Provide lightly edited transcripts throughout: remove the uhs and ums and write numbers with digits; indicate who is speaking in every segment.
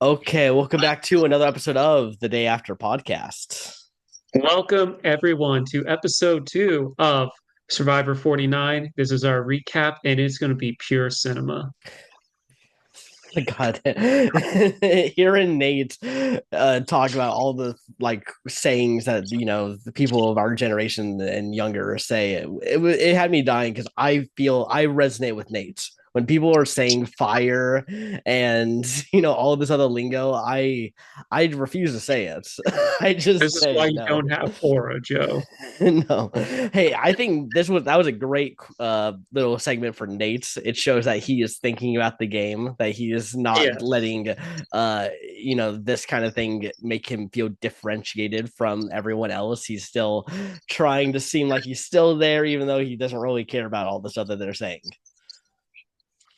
Speaker 1: Okay, welcome back to another episode of the Day After podcast.
Speaker 2: Welcome, everyone, to episode 2 of Survivor 49. This is our recap, and it's going to be pure cinema.
Speaker 1: God, hearing Nate talk about all the like sayings that the people of our generation and younger say, it had me dying because I feel I resonate with Nate when people are saying fire and all of this other lingo. I refuse to say it. I
Speaker 2: This
Speaker 1: just
Speaker 2: is
Speaker 1: say
Speaker 2: why you
Speaker 1: no.
Speaker 2: don't have aura, Joe.
Speaker 1: No. Hey, I think that was a great little segment for Nate. It shows that he is thinking about the game, that he is not
Speaker 2: Yes,
Speaker 1: letting this kind of thing make him feel differentiated from everyone else. He's still trying to seem like he's still there, even though he doesn't really care about all the stuff that they're saying.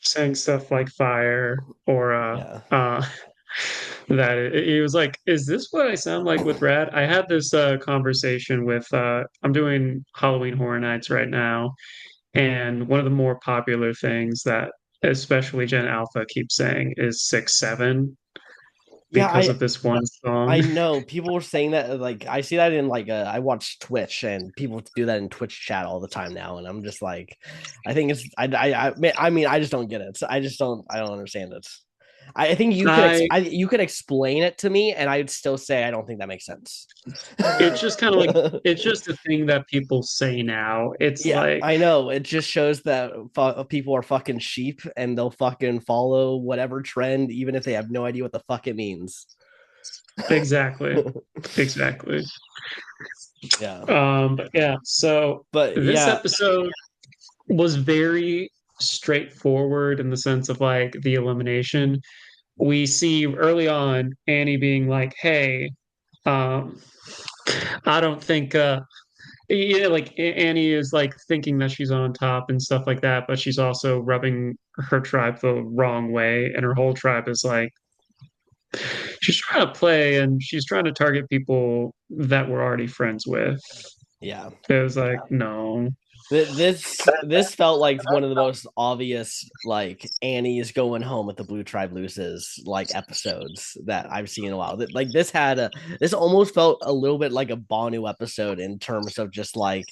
Speaker 2: saying stuff like fire or
Speaker 1: Yeah.
Speaker 2: that it was like, is this what I sound like with Rad? I had this conversation with I'm doing Halloween Horror Nights right now, and one of the more popular things that especially Gen Alpha keeps saying is 6-7
Speaker 1: Yeah,
Speaker 2: because of this one
Speaker 1: I
Speaker 2: song.
Speaker 1: know people were saying that, like I see that in I watch Twitch and people do that in Twitch chat all the time now, and I'm just like, I think it's I mean I just don't get it. I don't understand it. I think
Speaker 2: I
Speaker 1: you could explain it to me, and I'd still say I don't think that makes sense.
Speaker 2: it's just kind of like it's just a thing that people say now. It's
Speaker 1: Yeah,
Speaker 2: like
Speaker 1: I know. It just shows that people are fucking sheep and they'll fucking follow whatever trend, even if they have no idea what the fuck it means.
Speaker 2: exactly, exactly.
Speaker 1: Yeah,
Speaker 2: But yeah, so
Speaker 1: but
Speaker 2: this
Speaker 1: yeah,
Speaker 2: episode was very straightforward in the sense of like the elimination. We see early on Annie being like, "Hey, um, I don't think yeah, like Annie is like thinking that she's on top and stuff like that, but she's also rubbing her tribe the wrong way, and her whole tribe is like she's trying to play and she's trying to target people that we're already friends with.
Speaker 1: yeah.
Speaker 2: It was like, no.
Speaker 1: This felt like one of the most obvious like Annie is going home with the Blue Tribe loses like episodes that I've seen in a while. Like this almost felt a little bit like a Bonu episode in terms of just like,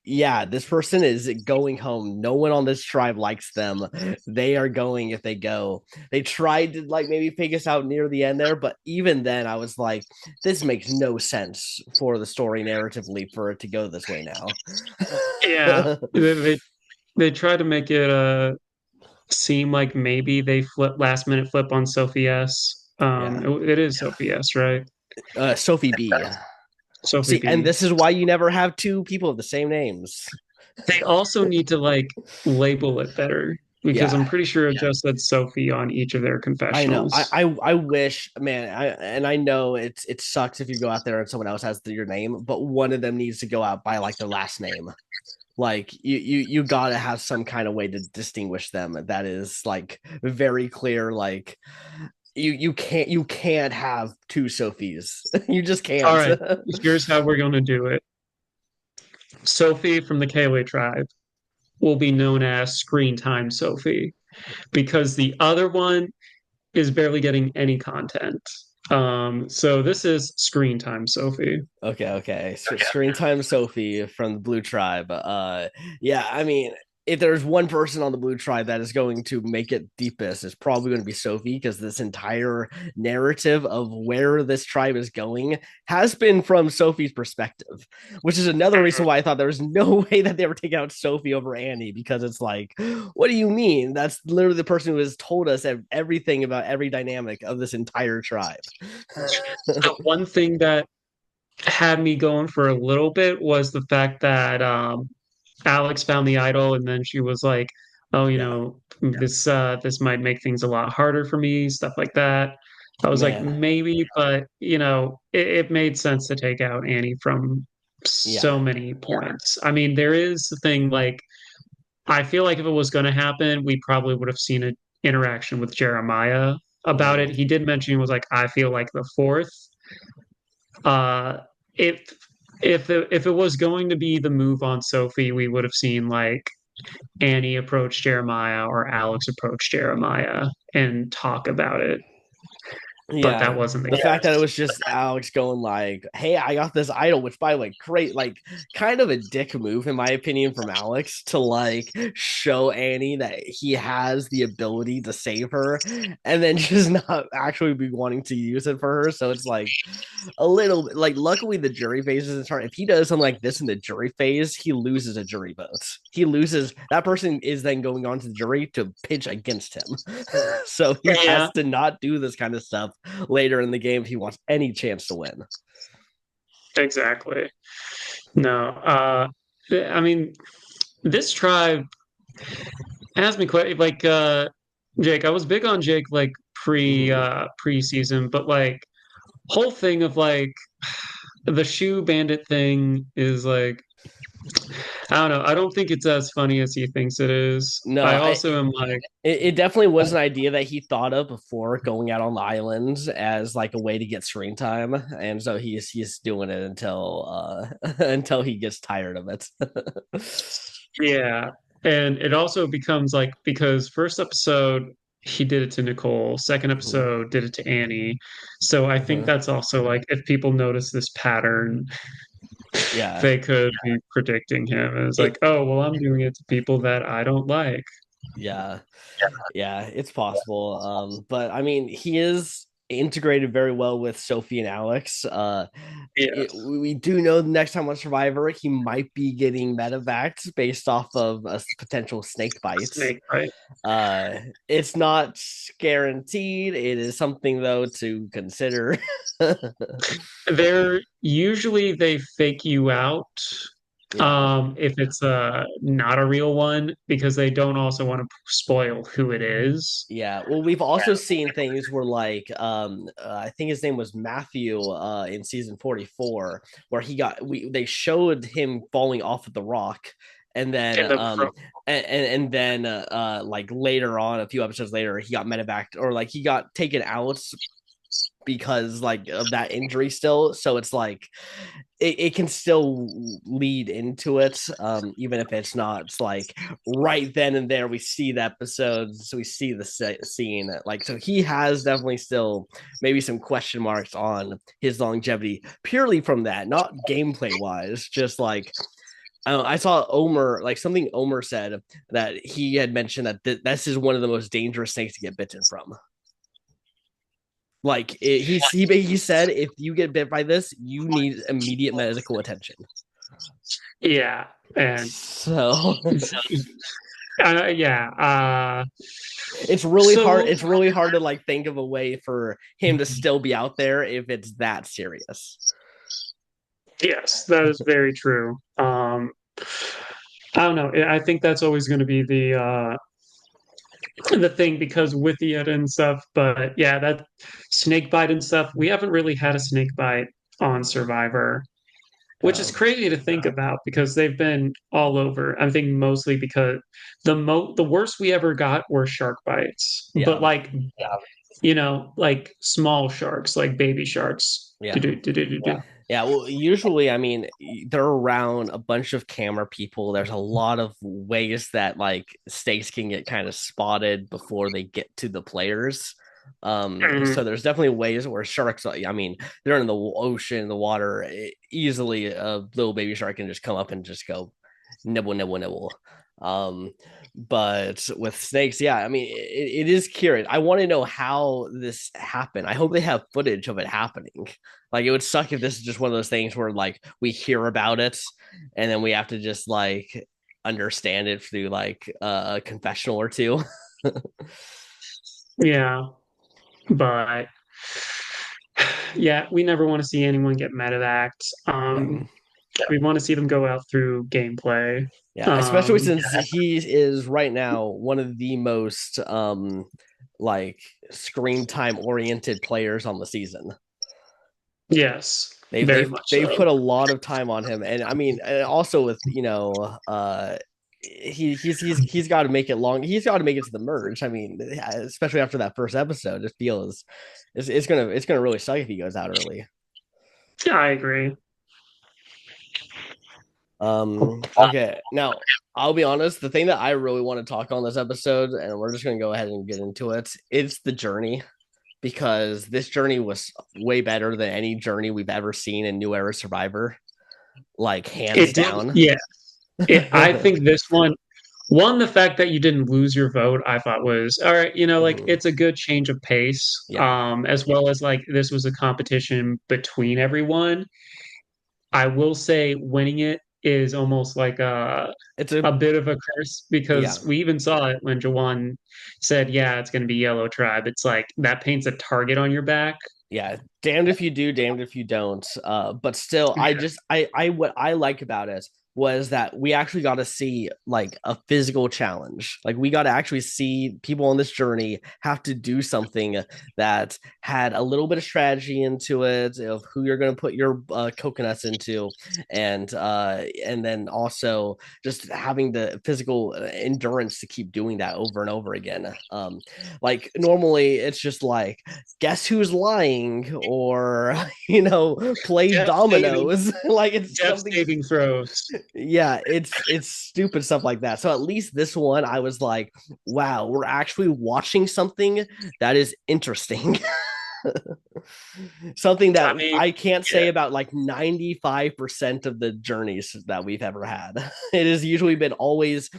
Speaker 1: yeah, this person is going home. No one on this tribe likes them. They are going if they go. They tried to like maybe figure us out near the end there, but even then I was like, this makes no sense for the story narratively for it to go this way now.
Speaker 2: Yeah. They tried to make it seem like maybe they flip last minute flip on Sophie S.
Speaker 1: Yeah.
Speaker 2: It is Sophie S, right?
Speaker 1: Sophi B.
Speaker 2: Sophie
Speaker 1: See, and
Speaker 2: B.
Speaker 1: this is why you never have two people of the same names.
Speaker 2: They also need to like label it better because I'm
Speaker 1: Yeah,
Speaker 2: pretty sure it just said Sophie on each of their
Speaker 1: I know.
Speaker 2: confessionals.
Speaker 1: I wish, man. I know it sucks if you go out there and someone else has your name, but one of them needs to go out by like their last name. Like you gotta have some kind of way to distinguish them that is like very clear. Like you can't have two Sophies. You just
Speaker 2: All
Speaker 1: can't.
Speaker 2: right, here's how we're going to do it. Sophie from the Kaylee tribe will be known as Screen Time Sophie because the other one is barely getting any content. So this is Screen Time Sophie.
Speaker 1: Okay. Screen time Sophie from the Blue Tribe. Yeah, I mean, if there's one person on the Blue Tribe that is going to make it deepest, it's probably going to be Sophie because this entire narrative of where this tribe is going has been from Sophie's perspective, which is another reason why I thought there was no way that they were taking out Sophie over Annie because it's like, what do you mean? That's literally the person who has told us everything about every dynamic of this entire tribe.
Speaker 2: The one thing that had me going for a little bit was the fact that Alex found the idol and then she was like, "Oh,
Speaker 1: Yeah,
Speaker 2: this might make things a lot harder for me," stuff like that. I was like,
Speaker 1: man.
Speaker 2: maybe, but it made sense to take out Annie from
Speaker 1: Yeah.
Speaker 2: so many points. I mean, there is the thing like I feel like if it was going to happen, we probably would have seen an interaction with Jeremiah about it.
Speaker 1: Mm.
Speaker 2: He did mention he was like, "I feel like the fourth." Uh, if if it was going to be the move on Sophie, we would have seen like Annie approach Jeremiah or Alex approach Jeremiah and talk about it. but
Speaker 1: Yeah,
Speaker 2: that wasn't the
Speaker 1: the fact that it
Speaker 2: case.
Speaker 1: was just Alex going like, "Hey, I got this idol," which by the way, great, like kind of a dick move in my opinion from Alex to like show Annie that he has the ability to save her, and then just not actually be wanting to use it for her. So it's like a little bit like luckily the jury phase isn't hard. If he does something like this in the jury phase, he loses a jury vote. He loses that person is then going on to the jury to pitch against him. So he
Speaker 2: Yeah,
Speaker 1: has to not do this kind of stuff later in the game if he wants any chance to win.
Speaker 2: exactly. No, I mean, this tribe asked me quite like Jake. I was big on Jake like
Speaker 1: Mm-hmm.
Speaker 2: preseason, but like whole thing of like the shoe bandit thing is like I don't know. I don't think it's as funny as he thinks it is.
Speaker 1: No,
Speaker 2: I also am like,
Speaker 1: it definitely was an idea that he thought of before going out on the islands as like a way to get screen time, and so he's doing it until until he gets tired of it.
Speaker 2: yeah. And it also becomes like because first episode he did it to Nicole, second episode did it to Annie. So I think
Speaker 1: Uh-huh.
Speaker 2: that's also like if people notice this pattern,
Speaker 1: Yeah,
Speaker 2: they could be predicting him as like,
Speaker 1: it
Speaker 2: oh, well, I'm doing it to people that I don't like.
Speaker 1: yeah. Yeah, it's possible. But I mean, he is integrated very well with Sophie and Alex.
Speaker 2: Yes.
Speaker 1: We do know the next time on Survivor, he might be getting medevacs based off of a potential snake bites.
Speaker 2: Snake, right?
Speaker 1: It's not guaranteed. It is something though to consider.
Speaker 2: They're usually they fake you out
Speaker 1: Yeah.
Speaker 2: if it's not a real one because they don't also want to spoil who it is.
Speaker 1: Yeah, well, we've also seen things where like I think his name was Matthew in season 44 where they showed him falling off of the rock and then
Speaker 2: In the
Speaker 1: and then like later on a few episodes later he got medevaced or like he got taken out because like of that injury still, so it's like it can still lead into it, even if it's not like right then and there we see the episode, so we see the scene. Like, so he has definitely still maybe some question marks on his longevity purely from that, not gameplay wise, just like I saw Omer, like something Omer said that he had mentioned that this is one of the most dangerous snakes to get bitten from. Like he said, if you get bit by this, you need immediate medical attention.
Speaker 2: yeah, and
Speaker 1: So
Speaker 2: yeah,
Speaker 1: it's really hard.
Speaker 2: so
Speaker 1: It's really hard to like think of a way for him to still be out there if it's that serious.
Speaker 2: yes, that is very true. I don't know. I think that's always going to be the thing because with the Ed and stuff. But yeah, that snake bite and stuff. We haven't really had a snake bite on Survivor, which is
Speaker 1: Um,
Speaker 2: crazy to think about because they've been all over. I think mostly because the worst we ever got were shark bites, but
Speaker 1: yeah,
Speaker 2: like like small sharks, like baby sharks.
Speaker 1: yeah.
Speaker 2: Do-do-do-do-do-do.
Speaker 1: Yeah, well, usually, I mean, they're around a bunch of camera people. There's a lot of ways that like stakes can get kind of spotted before they get to the players. So
Speaker 2: Mhm.
Speaker 1: there's definitely ways where sharks, I mean, they're in the ocean, the water, easily a little baby shark can just come up and just go nibble, nibble, nibble. Um, but with snakes, yeah, I mean, it is curious. I want to know how this happened. I hope they have footage of it happening. Like, it would suck if this is just one of those things where like we hear about it and then we have to just like understand it through like a confessional or two.
Speaker 2: Yeah, but yeah, we never want to see anyone get medevacked.
Speaker 1: No.
Speaker 2: We want to see them go out through gameplay.
Speaker 1: Yeah, especially
Speaker 2: Um,
Speaker 1: since he is right now one of the most like screen time oriented players on the season.
Speaker 2: yes,
Speaker 1: They've
Speaker 2: very
Speaker 1: they've
Speaker 2: much
Speaker 1: they've
Speaker 2: so.
Speaker 1: put a lot of time on him, and I mean, and also with he's got to make it long. He's got to make it to the merge. I mean, especially after that first episode, it feels it's gonna really suck if he goes out early.
Speaker 2: Yeah, I agree.
Speaker 1: Okay, now I'll be honest. The thing that I really want to talk on this episode, and we're just gonna go ahead and get into it. It's the journey. because this journey was way better than any journey we've ever seen in New Era Survivor, like hands
Speaker 2: It did,
Speaker 1: down.
Speaker 2: yeah. I think this one, the fact that you didn't lose your vote, I thought was all right. Like
Speaker 1: Mhm.
Speaker 2: it's a good change of pace,
Speaker 1: Yeah,
Speaker 2: as well as like this was a competition between everyone. I will say winning it is almost like
Speaker 1: it's a
Speaker 2: a bit of a curse
Speaker 1: yeah.
Speaker 2: because we even saw it when Jawan said, "Yeah, it's going to be Yellow Tribe." It's like that paints a target on your back.
Speaker 1: Yeah, damned if you do, damned if you don't. But still, I what I like about it was that we actually got to see like a physical challenge. Like we got to actually see people on this journey have to do something that had a little bit of strategy into it of who you're going to put your coconuts into, and then also just having the physical endurance to keep doing that over and over again. Like normally it's just like guess who's lying or play
Speaker 2: Death saving,
Speaker 1: dominoes. Like it's
Speaker 2: death
Speaker 1: something.
Speaker 2: saving throws.
Speaker 1: Yeah, it's stupid stuff like that. So at least this one I was like, wow, we're actually watching something that is interesting. Something that
Speaker 2: I mean,
Speaker 1: I can't
Speaker 2: yeah,
Speaker 1: say about like 95% of the journeys that we've ever had. It has usually been always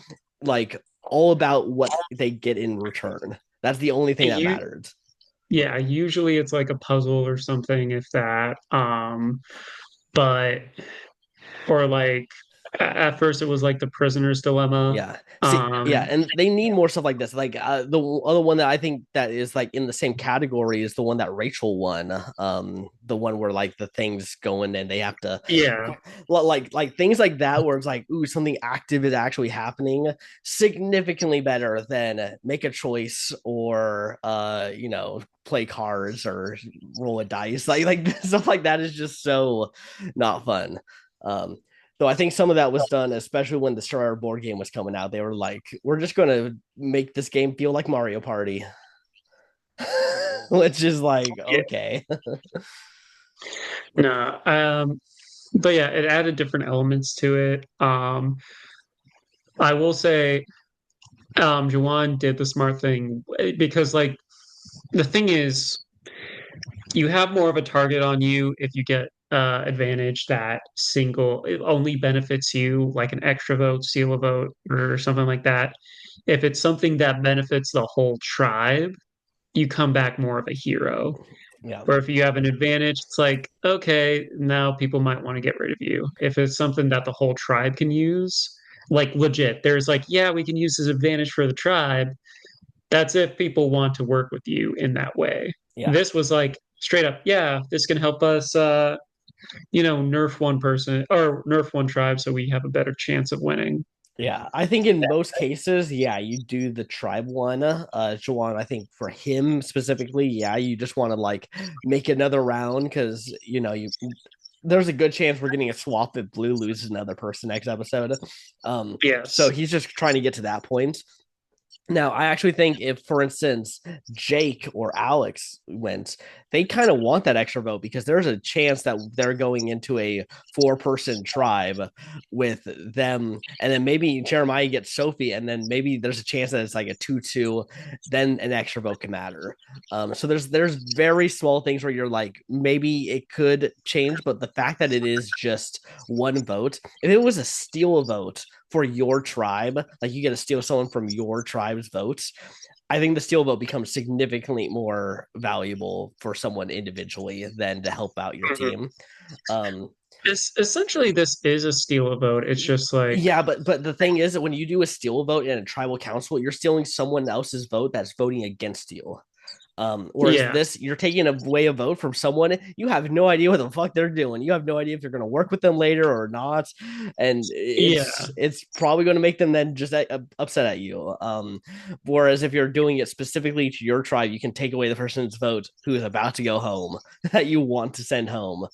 Speaker 1: like all about what they get in return. That's the only thing that
Speaker 2: you,
Speaker 1: mattered.
Speaker 2: yeah. Usually it's like a puzzle or something, if that. But or like at first it was like the prisoner's dilemma.
Speaker 1: Yeah. See, yeah,
Speaker 2: Um,
Speaker 1: and they need more stuff like this. Like the other one that I think that is like in the same category is the one that Rachel won. The one where like the things going and they have to
Speaker 2: yeah,
Speaker 1: like things like that where it's like, ooh, something active is actually happening, significantly better than make a choice or play cards or roll a dice. Like stuff like that is just so not fun. Um Though I think some of that was done, especially when the Star board game was coming out. They were like, "We're just gonna make this game feel like Mario Party," which is like,
Speaker 2: yeah.
Speaker 1: okay,
Speaker 2: No, but yeah, it added different elements to it. I will say, Jawan did the smart thing because, like, the thing is, you have more of a target on you if you get advantage that single it only benefits you, like an extra vote, steal a vote, or something like that. If it's something that benefits the whole tribe, you come back more of a hero.
Speaker 1: yeah,
Speaker 2: Or if you have an advantage, it's like, okay, now people might want to get rid of you. If it's something that the whole tribe can use, like legit, there's like, yeah, we can use this advantage for the tribe. That's if people want to work with you in that way.
Speaker 1: yeah.
Speaker 2: This was like straight up, yeah, this can help us, nerf one person or nerf one tribe so we have a better chance of winning.
Speaker 1: Yeah, I think in most cases, yeah, you do the tribe one. Jawan, I think for him specifically, yeah, you just want to like make another round because you there's a good chance we're getting a swap if Blue loses another person next episode. So
Speaker 2: Yes.
Speaker 1: he's just trying to get to that point. Now, I actually think if, for instance, Jake or Alex went, they kind of want that extra vote because there's a chance that they're going into a four-person tribe with them, and then maybe Jeremiah gets Sophie, and then maybe there's a chance that it's like a 2-2, then an extra vote can matter. So there's very small things where you're like, maybe it could change, but the fact that it is just one vote, if it was a steal vote for your tribe, like you get to steal someone from your tribe's votes, I think the steal vote becomes significantly more valuable for someone individually than to help out your
Speaker 2: Mhm.
Speaker 1: team. Um,
Speaker 2: Essentially, this is a steal a vote. It's just like,
Speaker 1: yeah, but the thing is that when you do a steal vote in a tribal council, you're stealing someone else's vote that's voting against you. Whereas
Speaker 2: yeah,
Speaker 1: this, you're taking away a vote from someone you have no idea what the fuck they're doing. You have no idea if you're going to work with them later or not, and
Speaker 2: yeah.
Speaker 1: it's probably going to make them then just upset at you. Whereas if you're doing it specifically to your tribe, you can take away the person's vote who is about to go home that you want to send home.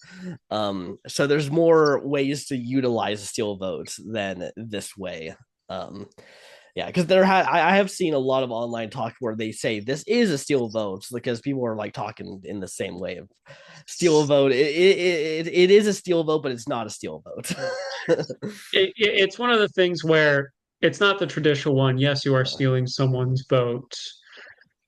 Speaker 1: So there's more ways to utilize a steal vote than this way. Um, yeah, because I have seen a lot of online talk where they say this is a steal vote because people are like talking in the same way of steal a vote. It is a steal vote, but it's not a steal vote.
Speaker 2: It's one of the things where it's not the traditional one. Yes, you are
Speaker 1: Yeah,
Speaker 2: stealing someone's vote,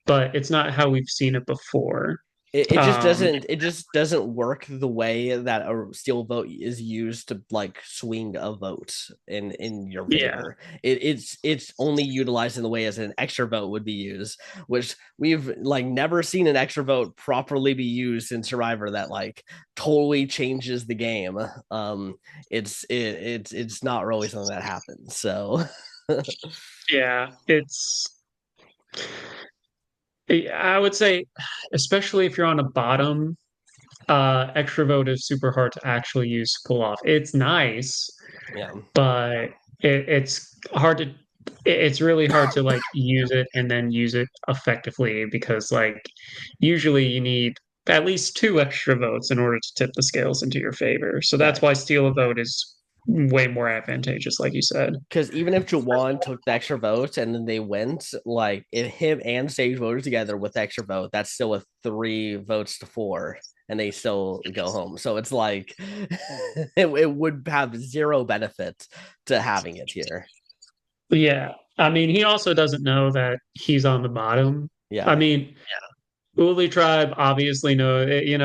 Speaker 2: but it's not how we've seen it before. Um,
Speaker 1: it just doesn't work the way that a steel vote is used to like swing a vote in your
Speaker 2: yeah,
Speaker 1: favor. It's only utilized in the way as an extra vote would be used, which we've like never seen an extra vote properly be used in Survivor that like totally changes the game. It's not really something that happens. So
Speaker 2: yeah, I would say, especially if you're on a bottom, extra vote is super hard to actually use to pull off. It's nice,
Speaker 1: yeah.
Speaker 2: but it's hard to it's really hard to like use it and then use it effectively because like usually you need at least two extra votes in order to tip the scales into your favor. So
Speaker 1: Yeah,
Speaker 2: that's why steal a vote is way more advantageous, like you said.
Speaker 1: because even if Jawan took the extra votes and then they went, like if him and Sage voted together with the extra vote, that's still a 3 votes to 4, and they still go home. So it's like it would have zero benefit to having it here.
Speaker 2: Yeah. I mean, he also doesn't know that he's on the bottom. I
Speaker 1: Yeah.
Speaker 2: mean, Uli tribe obviously know,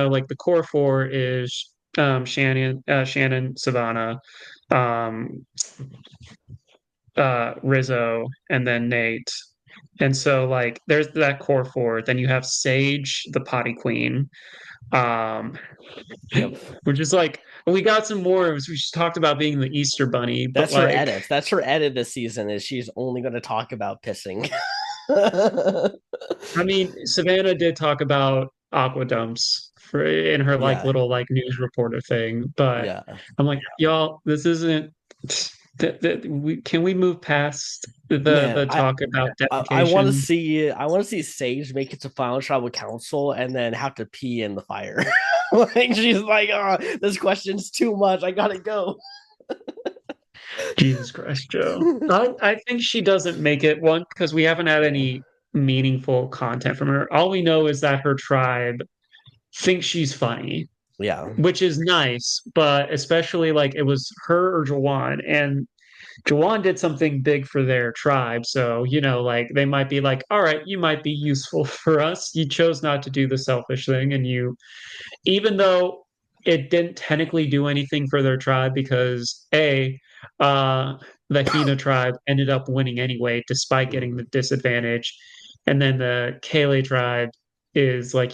Speaker 2: like the core four is Shannon, Savannah, um, Rizzo, and then Nate. And so like there's that core four. Then you have Sage, the potty queen. Um,
Speaker 1: Yep.
Speaker 2: which is like we got some more. We just talked about being the Easter bunny, but
Speaker 1: That's her
Speaker 2: like
Speaker 1: edit. That's her edit this season is she's only going to talk about pissing.
Speaker 2: I mean, Savannah did talk about aqua dumps for in her like
Speaker 1: Yeah.
Speaker 2: little like news reporter thing, but
Speaker 1: Yeah.
Speaker 2: I'm like, y'all, this isn't that we can we move past
Speaker 1: Man,
Speaker 2: the talk about
Speaker 1: I want to
Speaker 2: dedication?
Speaker 1: see Sage make it to final tribal council and then have to pee in the fire. Like she's like, oh, this question's too much. I gotta go.
Speaker 2: Jesus Christ, Joe. I think she doesn't make it one because we haven't had
Speaker 1: Yeah.
Speaker 2: any meaningful content from her. All we know is that her tribe thinks she's funny,
Speaker 1: Yeah.
Speaker 2: which is nice, but especially like it was her or Jawan, and Jawan did something big for their tribe. So, like they might be like, all right, you might be useful for us. You chose not to do the selfish thing. And even though it didn't technically do anything for their tribe because uh, the Hina tribe ended up winning anyway, despite getting the
Speaker 1: Mhm.
Speaker 2: disadvantage. And then the Kale tribe is like,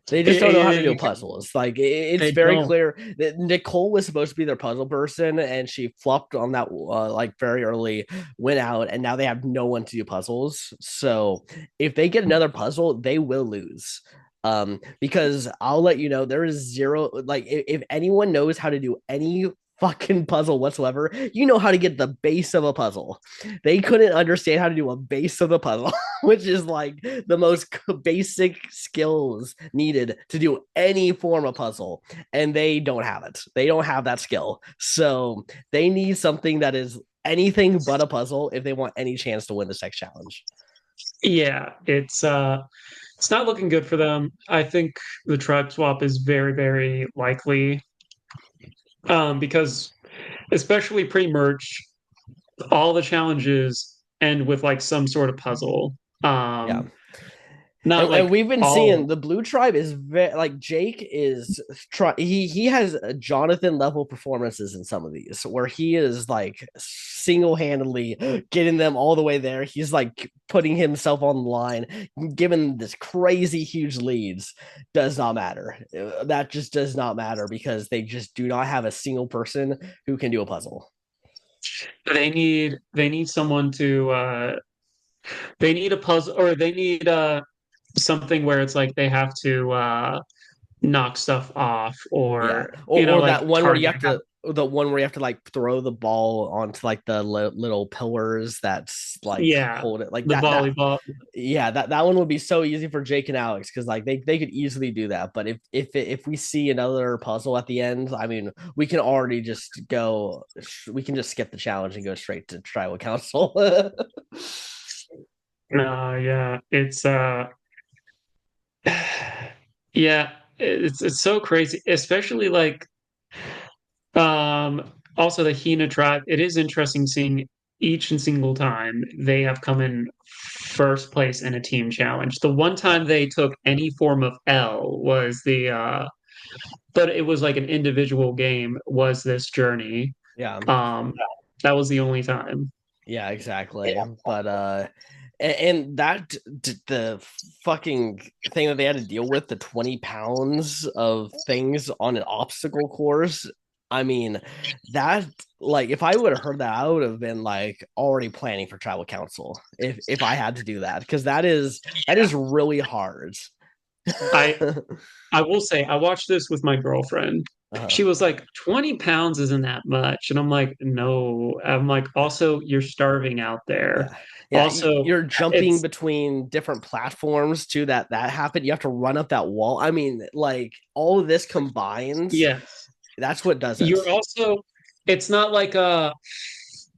Speaker 1: They just don't know how to do
Speaker 2: it,
Speaker 1: puzzles. Like it's
Speaker 2: they
Speaker 1: very
Speaker 2: don't.
Speaker 1: clear that Nicole was supposed to be their puzzle person, and she flopped on that like very early, went out, and now they have no one to do puzzles. So if they get another puzzle, they will lose. Because I'll let you know there is zero. Like if anyone knows how to do any fucking puzzle whatsoever, you know how to get the base of a puzzle. They couldn't understand how to do a base of the puzzle, which is like the most basic skills needed to do any form of puzzle, and they don't have it. They don't have that skill. So they need something that is anything but a puzzle if they want any chance to win this next challenge.
Speaker 2: Yeah, it's not looking good for them. I think the tribe swap is very, very likely. Because especially pre-merge, all the challenges end with like some sort of puzzle.
Speaker 1: Yeah.
Speaker 2: Not
Speaker 1: And
Speaker 2: like
Speaker 1: we've been
Speaker 2: all.
Speaker 1: seeing the blue tribe is like Jake is try he has Jonathan level performances in some of these where he is like single-handedly getting them all the way there. He's like putting himself on the line, given this crazy huge leads. Does not matter. That just does not matter because they just do not have a single person who can do a puzzle.
Speaker 2: They need someone to they need a puzzle or they need something where it's like they have to knock stuff off
Speaker 1: Yeah,
Speaker 2: or
Speaker 1: or
Speaker 2: like
Speaker 1: that one where you
Speaker 2: target
Speaker 1: have to the one where you have to like throw the ball onto like the little pillars that's like
Speaker 2: yeah,
Speaker 1: hold it like
Speaker 2: the
Speaker 1: that
Speaker 2: volleyball.
Speaker 1: yeah that one would be so easy for Jake and Alex because like they could easily do that. But if we see another puzzle at the end, I mean we can already just go, we can just skip the challenge and go straight to tribal council.
Speaker 2: Yeah, it's yeah, it's so crazy, especially like also the Hina tribe. It is interesting seeing each and single time they have come in first place in a team challenge. The one
Speaker 1: Yeah.
Speaker 2: time they took any form of L was but it was like an individual game, was this journey.
Speaker 1: Yeah.
Speaker 2: Um, that was the only time.
Speaker 1: Yeah, exactly. But and that the fucking thing that they had to deal with, the 20 pounds of things on an obstacle course. I mean, that like if I would have heard that, I would have been like already planning for tribal council if I had to do that because that is really hard.
Speaker 2: I I will say I watched this with my girlfriend.
Speaker 1: uh
Speaker 2: She was like, 20 pounds isn't that much. And I'm like, no. I'm like, also, you're starving out there.
Speaker 1: Yeah. Yeah,
Speaker 2: Also,
Speaker 1: you're jumping
Speaker 2: it's
Speaker 1: between different platforms too that happened. You have to run up that wall. I mean, like all of this combined,
Speaker 2: yes.
Speaker 1: that's what does it.
Speaker 2: You're also, it's not like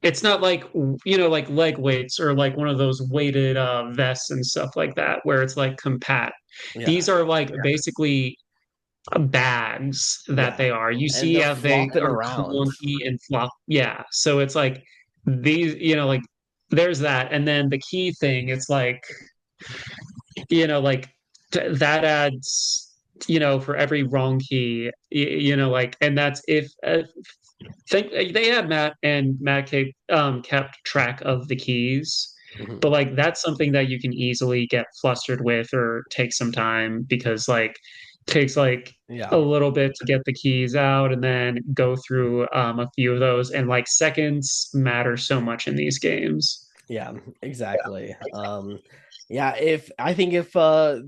Speaker 2: it's not like like leg weights or like one of those weighted vests and stuff like that where it's like compact.
Speaker 1: Yeah.
Speaker 2: These are like basically bags that
Speaker 1: Yeah.
Speaker 2: they are. You
Speaker 1: And
Speaker 2: see
Speaker 1: they're
Speaker 2: how they
Speaker 1: flopping
Speaker 2: are
Speaker 1: around.
Speaker 2: clunky and flop. Yeah. So it's like these, like there's that. And then the key thing, it's like, like that adds, for every wrong key, like, and that's if think they had Matt kept track of the keys, but
Speaker 1: Mhm.
Speaker 2: like that's something that you can easily get flustered with or take some time because like takes like a
Speaker 1: Yeah.
Speaker 2: little bit to get the keys out and then go through a few of those, and like seconds matter so much in these games.
Speaker 1: Yeah, exactly. Yeah, if I think if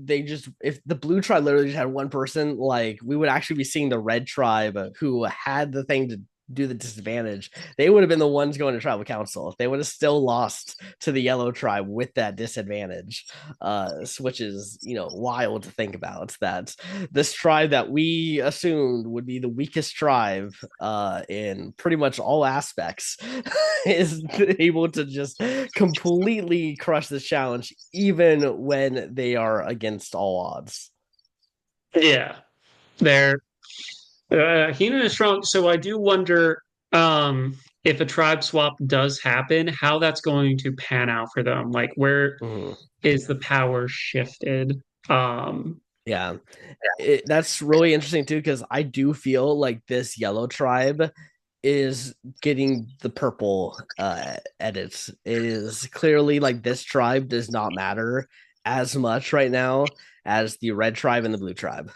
Speaker 1: they just if the blue tribe literally just had one person, like we would actually be seeing the red tribe who had the thing to do the disadvantage. They would have been the ones going to tribal council. They would have still lost to the yellow tribe with that disadvantage. Which is, wild to think about that this tribe that we assumed would be the weakest tribe in pretty much all aspects is able to just completely crush this challenge, even when they are against all odds.
Speaker 2: Yeah, they're Hina is strong. So I do wonder if a tribe swap does happen, how that's going to pan out for them. Like, where
Speaker 1: Mhm.
Speaker 2: is the power shifted? Um,
Speaker 1: Yeah, that's really interesting too because I do feel like this yellow tribe is getting the purple edits. It is clearly like this tribe does not matter as much right now as the red tribe and the blue tribe.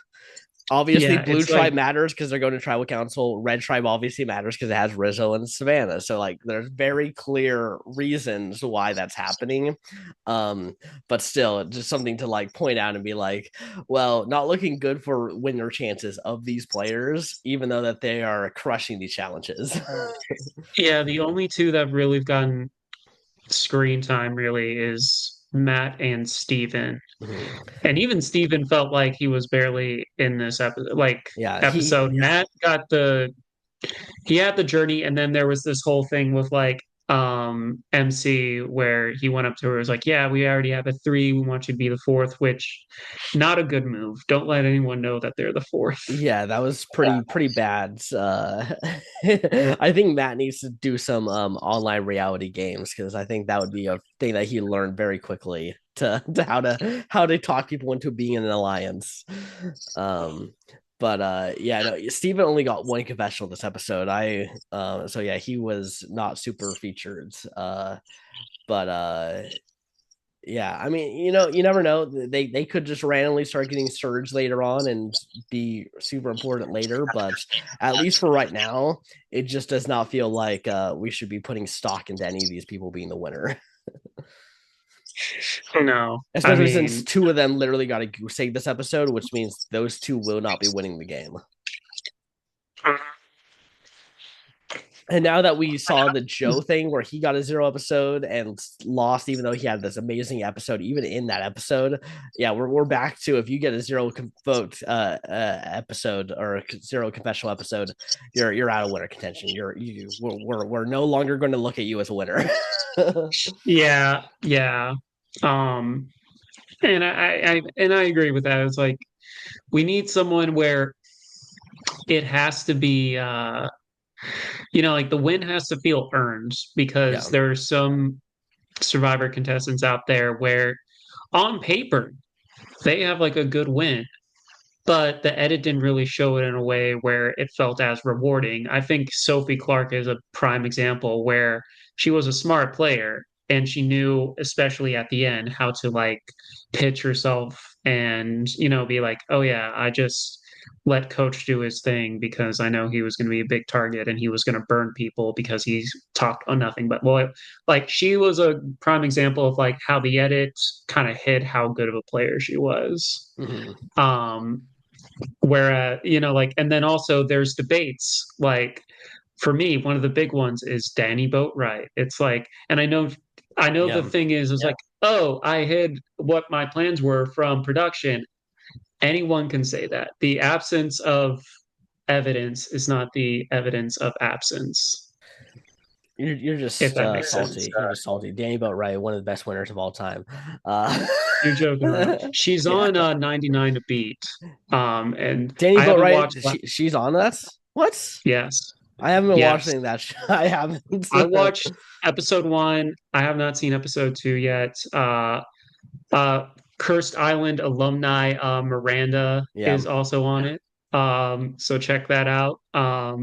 Speaker 1: Obviously
Speaker 2: yeah,
Speaker 1: blue
Speaker 2: it's like
Speaker 1: tribe matters because they're going to tribal council. Red tribe obviously matters because it has Rizzo and Savannah. So like there's very clear reasons why that's happening. um but still just something to like point out and be like, well, not looking good for winner chances of these players even though that they are crushing these challenges.
Speaker 2: yeah, the only two that really have gotten screen time really is Matt and Steven. And even Steven felt like he was barely in this
Speaker 1: Yeah,
Speaker 2: episode. Matt got he had the journey, and then there was this whole thing with like MC where he went up to her and was like, yeah, we already have a three, we want you to be the fourth, which not a good move. Don't let anyone know that they're the fourth.
Speaker 1: yeah, that was pretty bad. I think Matt needs to do some online reality games because I think that would be a thing that he learned very quickly to how to talk people into being in an alliance. Um, but yeah, no, Steven only got one confessional this episode. So yeah, he was not super featured. But yeah, I mean, you never know. They could just randomly start getting surged later on and be super important later. But at least for right now, it just does not feel like we should be putting stock into any of these people being the winner.
Speaker 2: No, I
Speaker 1: Especially since
Speaker 2: mean,
Speaker 1: two of them literally got a goose egg this episode, which means those two will not be winning the game. And now that we saw the Joe thing where he got a zero episode and lost, even though he had this amazing episode, even in that episode, yeah, we're back to if you get a zero vote episode or a zero confessional episode, you're out of winner contention. We're no longer going to look at you as a winner.
Speaker 2: yeah, yeah. Um, and I agree with that. It's like we need someone where it has to be like the win has to feel earned because
Speaker 1: Yeah.
Speaker 2: there are some Survivor contestants out there where on paper they have like a good win, but the edit didn't really show it in a way where it felt as rewarding. I think Sophie Clark is a prime example where she was a smart player and she knew, especially at the end, how to like pitch herself and, be like, oh yeah, I just let coach do his thing because I know he was going to be a big target and he was going to burn people because he's talked on nothing but loyal. Like she was a prime example of like how the edit kind of hid how good of a player she was.
Speaker 1: Hmm.
Speaker 2: Um, Whereas, like, and then also there's debates. Like, for me, one of the big ones is Danny Boatwright. It's like, and I know the
Speaker 1: Yeah.
Speaker 2: thing is like, oh, I hid what my plans were from production. Anyone can say that. The absence of evidence is not the evidence of absence,
Speaker 1: You're
Speaker 2: if
Speaker 1: just
Speaker 2: that makes sense.
Speaker 1: salty. You're just salty. Danny Boatwright, one of the best winners of all time. Uh,
Speaker 2: You're joking around. She's
Speaker 1: yeah.
Speaker 2: on 99 to beat. And
Speaker 1: Danny
Speaker 2: I haven't watched,
Speaker 1: Boatwright, she's on that. What?
Speaker 2: yes,
Speaker 1: I haven't been
Speaker 2: yes.
Speaker 1: watching that. I haven't.
Speaker 2: I watched episode one. I have not seen episode two yet. Uh, Cursed Island alumni Miranda
Speaker 1: Yeah.
Speaker 2: is also on it. So check that out. I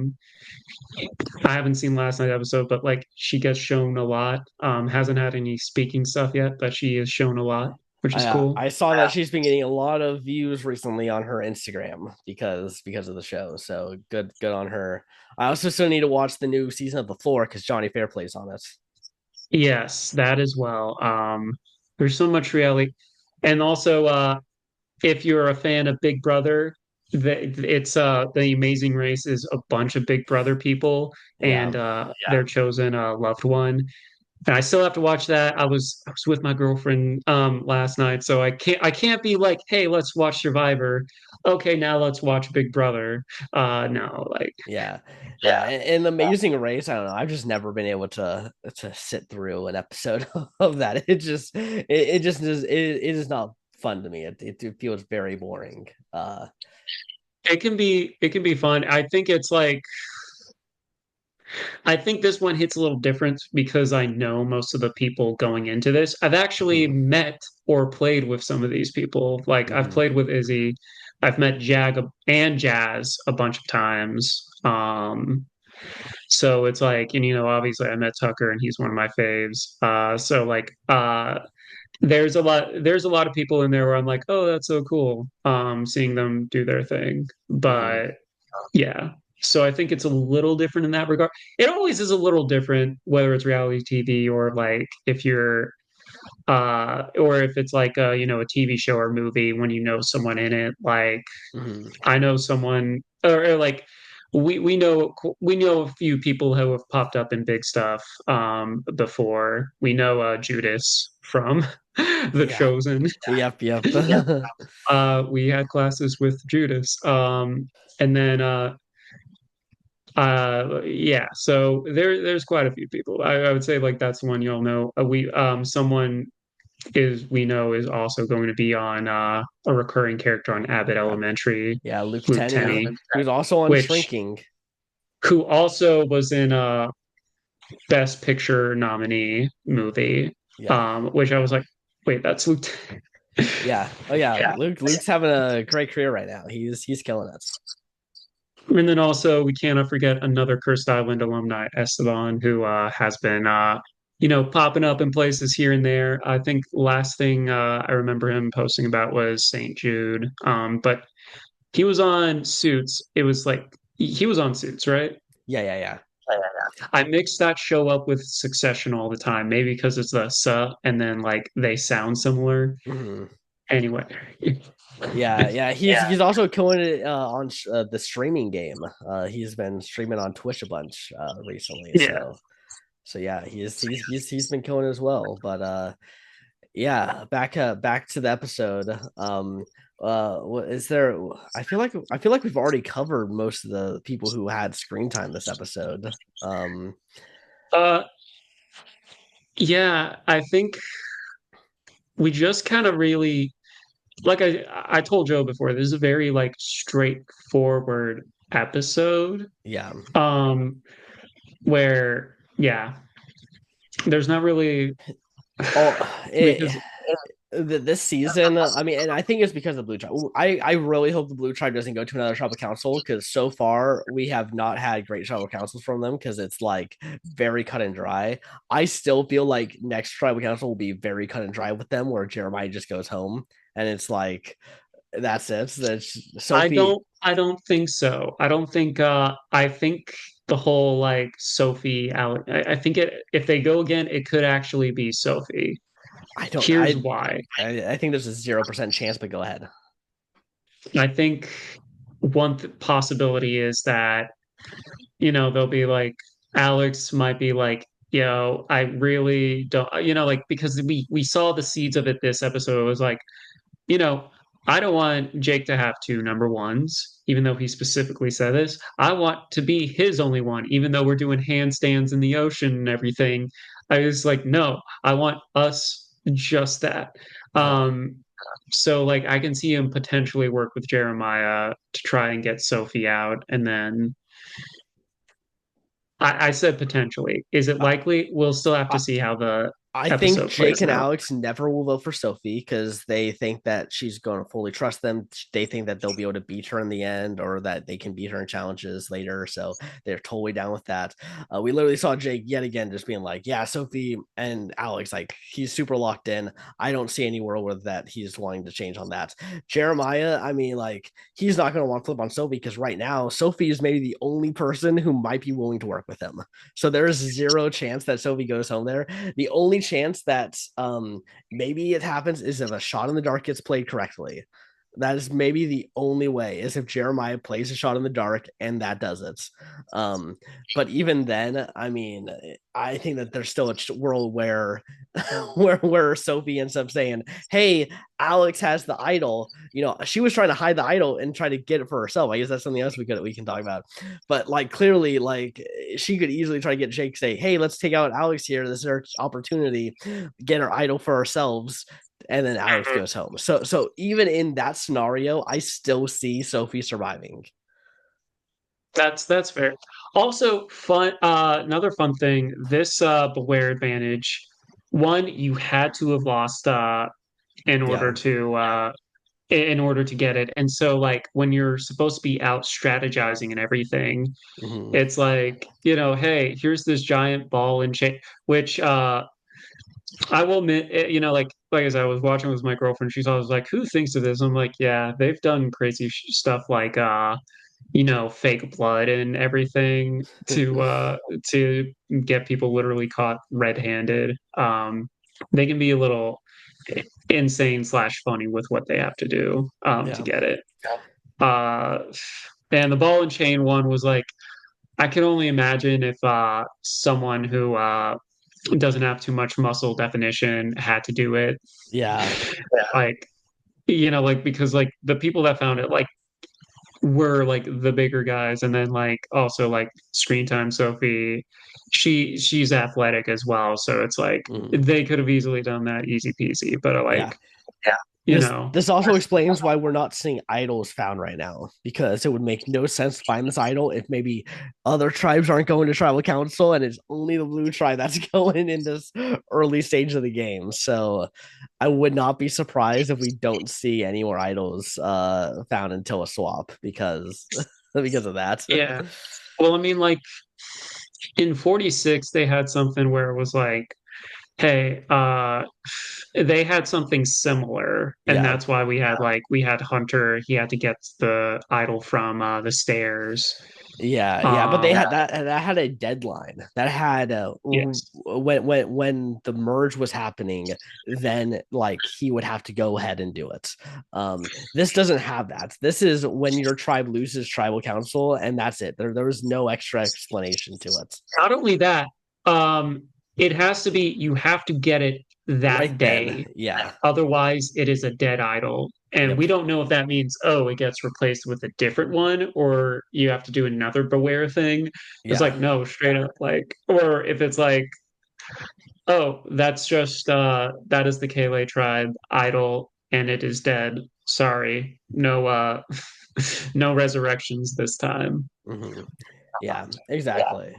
Speaker 2: haven't seen last night's episode, but like she gets shown a lot. Hasn't had any speaking stuff yet, but she is shown a lot, which is cool.
Speaker 1: I saw that she's been getting a lot of views recently on her Instagram because of the show. So good on her. I also still need to watch the new season of The Floor because Johnny Fairplay's on it.
Speaker 2: Yes, that as well. There's so much reality, and also if you're a fan of Big Brother, it's the Amazing Race is a bunch of Big Brother people,
Speaker 1: Yeah.
Speaker 2: and their chosen loved one. And I still have to watch that. I was with my girlfriend last night, so I can't be like, hey, let's watch Survivor. Okay, now let's watch Big Brother. No, like
Speaker 1: Yeah, yeah. And the Amazing Race, I don't know. I've just never been able to sit through an episode of that. It just it is not fun to me. It feels very boring.
Speaker 2: it can be fun. I think this one hits a little different because I know most of the people going into this. I've actually
Speaker 1: Mhm,
Speaker 2: met or played with some of these people. Like I've
Speaker 1: mhm.
Speaker 2: played with Izzy, I've met Jag and Jazz a bunch of times. So it's like, and obviously I met Tucker and he's one of my faves. So like, there's a lot of people in there where I'm like, oh, that's so cool. Seeing them do their thing,
Speaker 1: Mhm.
Speaker 2: but. Yeah. So I think it's a little different in that regard. It always is a little different, whether it's reality TV or like if you're or if it's like a TV show or movie when you know someone in it. Like
Speaker 1: Mhm.
Speaker 2: I know someone or like we know a few people who have popped up in big stuff before. We know Judas from The
Speaker 1: Yeah.
Speaker 2: Chosen.
Speaker 1: Yep. Yep.
Speaker 2: We had classes with Judas. And then yeah, so there's quite a few people. I would say like that's one you'll know. We someone is we know is also going to be on a recurring character on Abbott
Speaker 1: Yeah.
Speaker 2: Elementary,
Speaker 1: Yeah. Luke
Speaker 2: Luke
Speaker 1: Tenney,
Speaker 2: Tenney,
Speaker 1: who's also on
Speaker 2: which
Speaker 1: Shrinking.
Speaker 2: who also was in a Best Picture nominee movie.
Speaker 1: Yeah.
Speaker 2: Which I was like, wait, that's Luke.
Speaker 1: Yeah. Oh yeah. Luke's having a great career right now. He's killing it.
Speaker 2: And then also we cannot forget another Cursed Island alumni, Esteban, who has been popping up in places here and there. I think last thing I remember him posting about was St. Jude. But he was on Suits. It was like he was on Suits, right?
Speaker 1: Yeah. Yeah. Yeah.
Speaker 2: I mix that show up with Succession all the time, maybe because it's the and then like they sound similar.
Speaker 1: Mhm.
Speaker 2: Anyway,
Speaker 1: Yeah, yeah, he's also killing it on the streaming game. He's been streaming on Twitch a bunch recently,
Speaker 2: yeah.
Speaker 1: so yeah, he's been killing it as well. But yeah, back to the episode. What is there? I feel like we've already covered most of the people who had screen time this episode. Um,
Speaker 2: Uh, yeah, I think we just kind of really like I told Joe before, this is a very like straightforward episode.
Speaker 1: Yeah.
Speaker 2: Um, where yeah, there's not really
Speaker 1: Oh, it,
Speaker 2: because
Speaker 1: this season, I mean, and I think it's because of Blue Tribe. I really hope the Blue Tribe doesn't go to another tribal council because so far we have not had great tribal councils from them because it's like very cut and dry. I still feel like next tribal council will be very cut and dry with them, where Jeremiah just goes home and it's like that's it. That's Sophie.
Speaker 2: I don't think so. I think the whole like Sophie out I think it if they go again, it could actually be Sophie.
Speaker 1: I don't.
Speaker 2: Here's why.
Speaker 1: I think there's a 0% chance, but go ahead.
Speaker 2: I think one possibility is that, they'll be like, Alex might be like, I really don't, like, because we saw the seeds of it this episode. It was like, you know, I don't want Jake to have two number ones, even though he specifically said this. I want to be his only one, even though we're doing handstands in the ocean and everything. I was like, no, I want us just that.
Speaker 1: Uh-huh.
Speaker 2: Um, so like I can see him potentially work with Jeremiah to try and get Sophie out, and then I said potentially. Is it likely? We'll still have to see how the
Speaker 1: I think
Speaker 2: episode
Speaker 1: Jake
Speaker 2: plays
Speaker 1: and
Speaker 2: out.
Speaker 1: Alex never will vote for Sophie because they think that she's going to fully trust them. They think that they'll be able to beat her in the end or that they can beat her in challenges later. So they're totally down with that. We literally saw Jake yet again just being like, yeah, Sophie and Alex, like he's super locked in. I don't see any world where that he's wanting to change on that. Jeremiah, I mean, like he's not going to want to flip on Sophie because right now Sophie is maybe the only person who might be willing to work with him. So there's zero chance that Sophie goes home there. The only chance that maybe it happens is if a shot in the dark gets played correctly. That is maybe the only way is if Jeremiah plays a shot in the dark and that does it. Um, but even then, I mean, I think that there's still a world where where Sophie ends up saying, "Hey, Alex has the idol." You know, she was trying to hide the idol and try to get it for herself. I guess that's something else we can talk about. But like clearly, like she could easily try to get Jake to say, "Hey, let's take out Alex here. This is our opportunity, get our idol for ourselves." And then Alex goes home. So even in that scenario, I still see Sophie surviving.
Speaker 2: That's fair. Also, fun. Another fun thing. This Beware advantage. One, you had to have lost in order
Speaker 1: Yeah.
Speaker 2: to in order to get it. And so, like when you're supposed to be out strategizing and everything,
Speaker 1: Mm-hmm.
Speaker 2: it's like hey, here's this giant ball and chain. Which I will admit, like as I was watching with my girlfriend, she's always like, "Who thinks of this?" I'm like, "Yeah, they've done crazy stuff like fake blood and everything to get people literally caught red-handed. They can be a little insane slash funny with what they have to do to
Speaker 1: Yeah.
Speaker 2: get it. Uh, and the ball and chain one was like, I can only imagine if someone who doesn't have too much muscle definition had to do it.
Speaker 1: Yeah.
Speaker 2: Like, like because like the people that found it like were like the bigger guys, and then like also like screen time Sophie, she's athletic as well, so it's like
Speaker 1: Mm.
Speaker 2: they could have easily done that easy peasy, but
Speaker 1: Yeah.
Speaker 2: like you
Speaker 1: This
Speaker 2: know
Speaker 1: this also explains why we're not seeing idols found right now because it would make no sense to find this idol if maybe other tribes aren't going to tribal council and it's only the blue tribe that's going in this early stage of the game. So I would not be surprised if we don't see any more idols found until a swap because because of that.
Speaker 2: yeah. Well, I mean, like in 46 they had something where it was like, hey, they had something similar, and
Speaker 1: Yeah.
Speaker 2: that's why we had Hunter. He had to get the idol from the stairs.
Speaker 1: Yeah, but they
Speaker 2: um
Speaker 1: had that had a deadline. That had
Speaker 2: yes.
Speaker 1: when the merge was happening, then like he would have to go ahead and do it. This doesn't have that. This is when your tribe loses tribal council, and that's it. There was no extra explanation to it.
Speaker 2: Not only that, it has to be, you have to get it that
Speaker 1: Right then,
Speaker 2: day.
Speaker 1: yeah,
Speaker 2: Otherwise, it is a dead idol. And
Speaker 1: yep,
Speaker 2: we don't know if that means, oh, it gets replaced with a different one, or you have to do another Beware thing. It's
Speaker 1: yeah,
Speaker 2: like, no, straight up, like, or if it's like, oh, that's just that is the Kale tribe idol and it is dead. sorry, no no resurrections this time.
Speaker 1: Mhm. Yeah, exactly.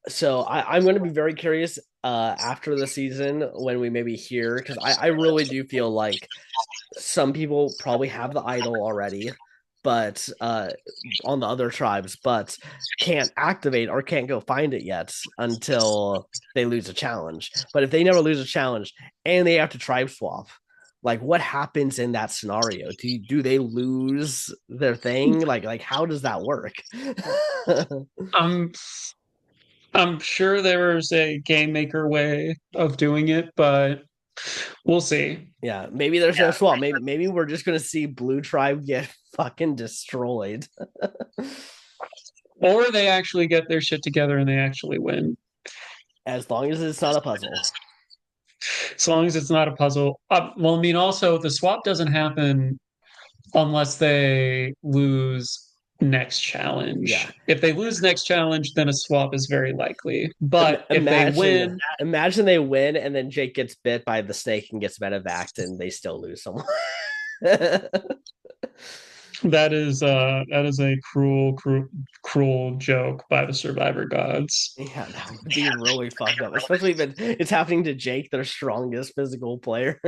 Speaker 1: So I'm going to be very curious after the season when we maybe hear, because I really do feel like some people probably have the idol already, but on the other tribes, but can't activate or can't go find it yet until they lose a challenge. But if they never lose a challenge and they have to tribe swap, like what happens in that scenario? Do they lose their thing? Like how does that work?
Speaker 2: I'm I'm sure there's a game maker way of doing it, but we'll see.
Speaker 1: Yeah, maybe there's no swap. Maybe we're just gonna see Blue Tribe get fucking destroyed.
Speaker 2: Or they actually get their shit together and they actually win.
Speaker 1: As long as it's not a puzzle.
Speaker 2: As long as it's not a puzzle. Well, I mean, also the swap doesn't happen unless they lose next
Speaker 1: Yeah.
Speaker 2: challenge. If they lose next challenge, then a swap is very likely. But if they
Speaker 1: Imagine
Speaker 2: win,
Speaker 1: they win and then Jake gets bit by the snake and gets medevaced and they still lose someone.
Speaker 2: that is a cruel joke by the survivor gods.
Speaker 1: Yeah, that would be really fucked up, especially if it's happening to Jake, their strongest physical player.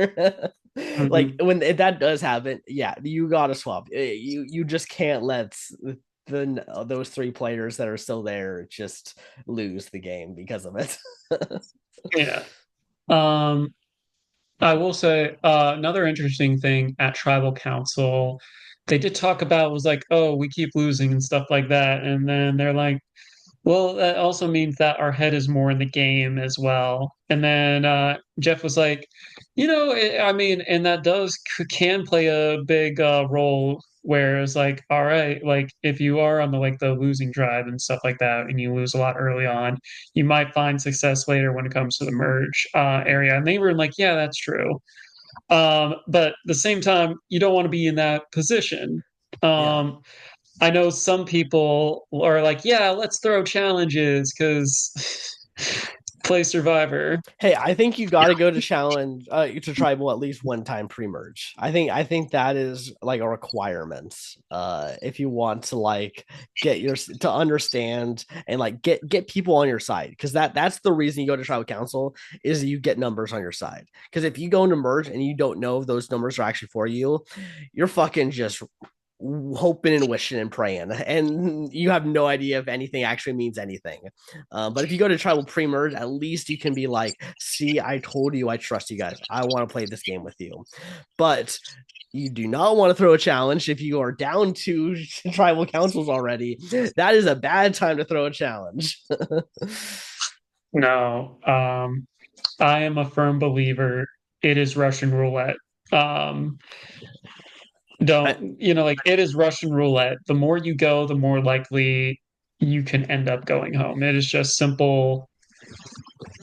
Speaker 1: Like
Speaker 2: Mhm.
Speaker 1: when that does happen, yeah, you gotta swap. You just can't let those three players that are still there just lose the game because of it.
Speaker 2: Yeah. Um, I will say another interesting thing at tribal council, they did talk about was like, oh, we keep losing and stuff like that. And then they're like, well, that also means that our head is more in the game as well. And then Jeff was like, I mean, and that can play a big role. Whereas, like, all right, like if you are on the losing drive and stuff like that, and you lose a lot early on, you might find success later when it comes to the merge area. And they were like, yeah, that's true. But at the same time, you don't want to be in that position.
Speaker 1: Yeah.
Speaker 2: Um, I know some people are like, yeah, let's throw challenges because play Survivor.
Speaker 1: Hey, I think you got to go to challenge to tribal at least one time pre-merge. I think that is like a requirement. If you want to like get your to understand and like get people on your side, because that's the reason you go to tribal council is you get numbers on your side. Because if you go into merge and you don't know if those numbers are actually for you, you're fucking just hoping and wishing and praying, and you have no idea if anything actually means anything. But if you go to tribal pre-merge, at least you can be like, see, I told you I trust you guys. I want to play this game with you. But you do not want to throw a challenge if you are down to tribal councils already. That is a bad time to throw a challenge.
Speaker 2: No, I am a firm believer it is Russian roulette. Um,
Speaker 1: I,
Speaker 2: like it is Russian roulette. The more you go, the more likely you can end up going home. It is just simple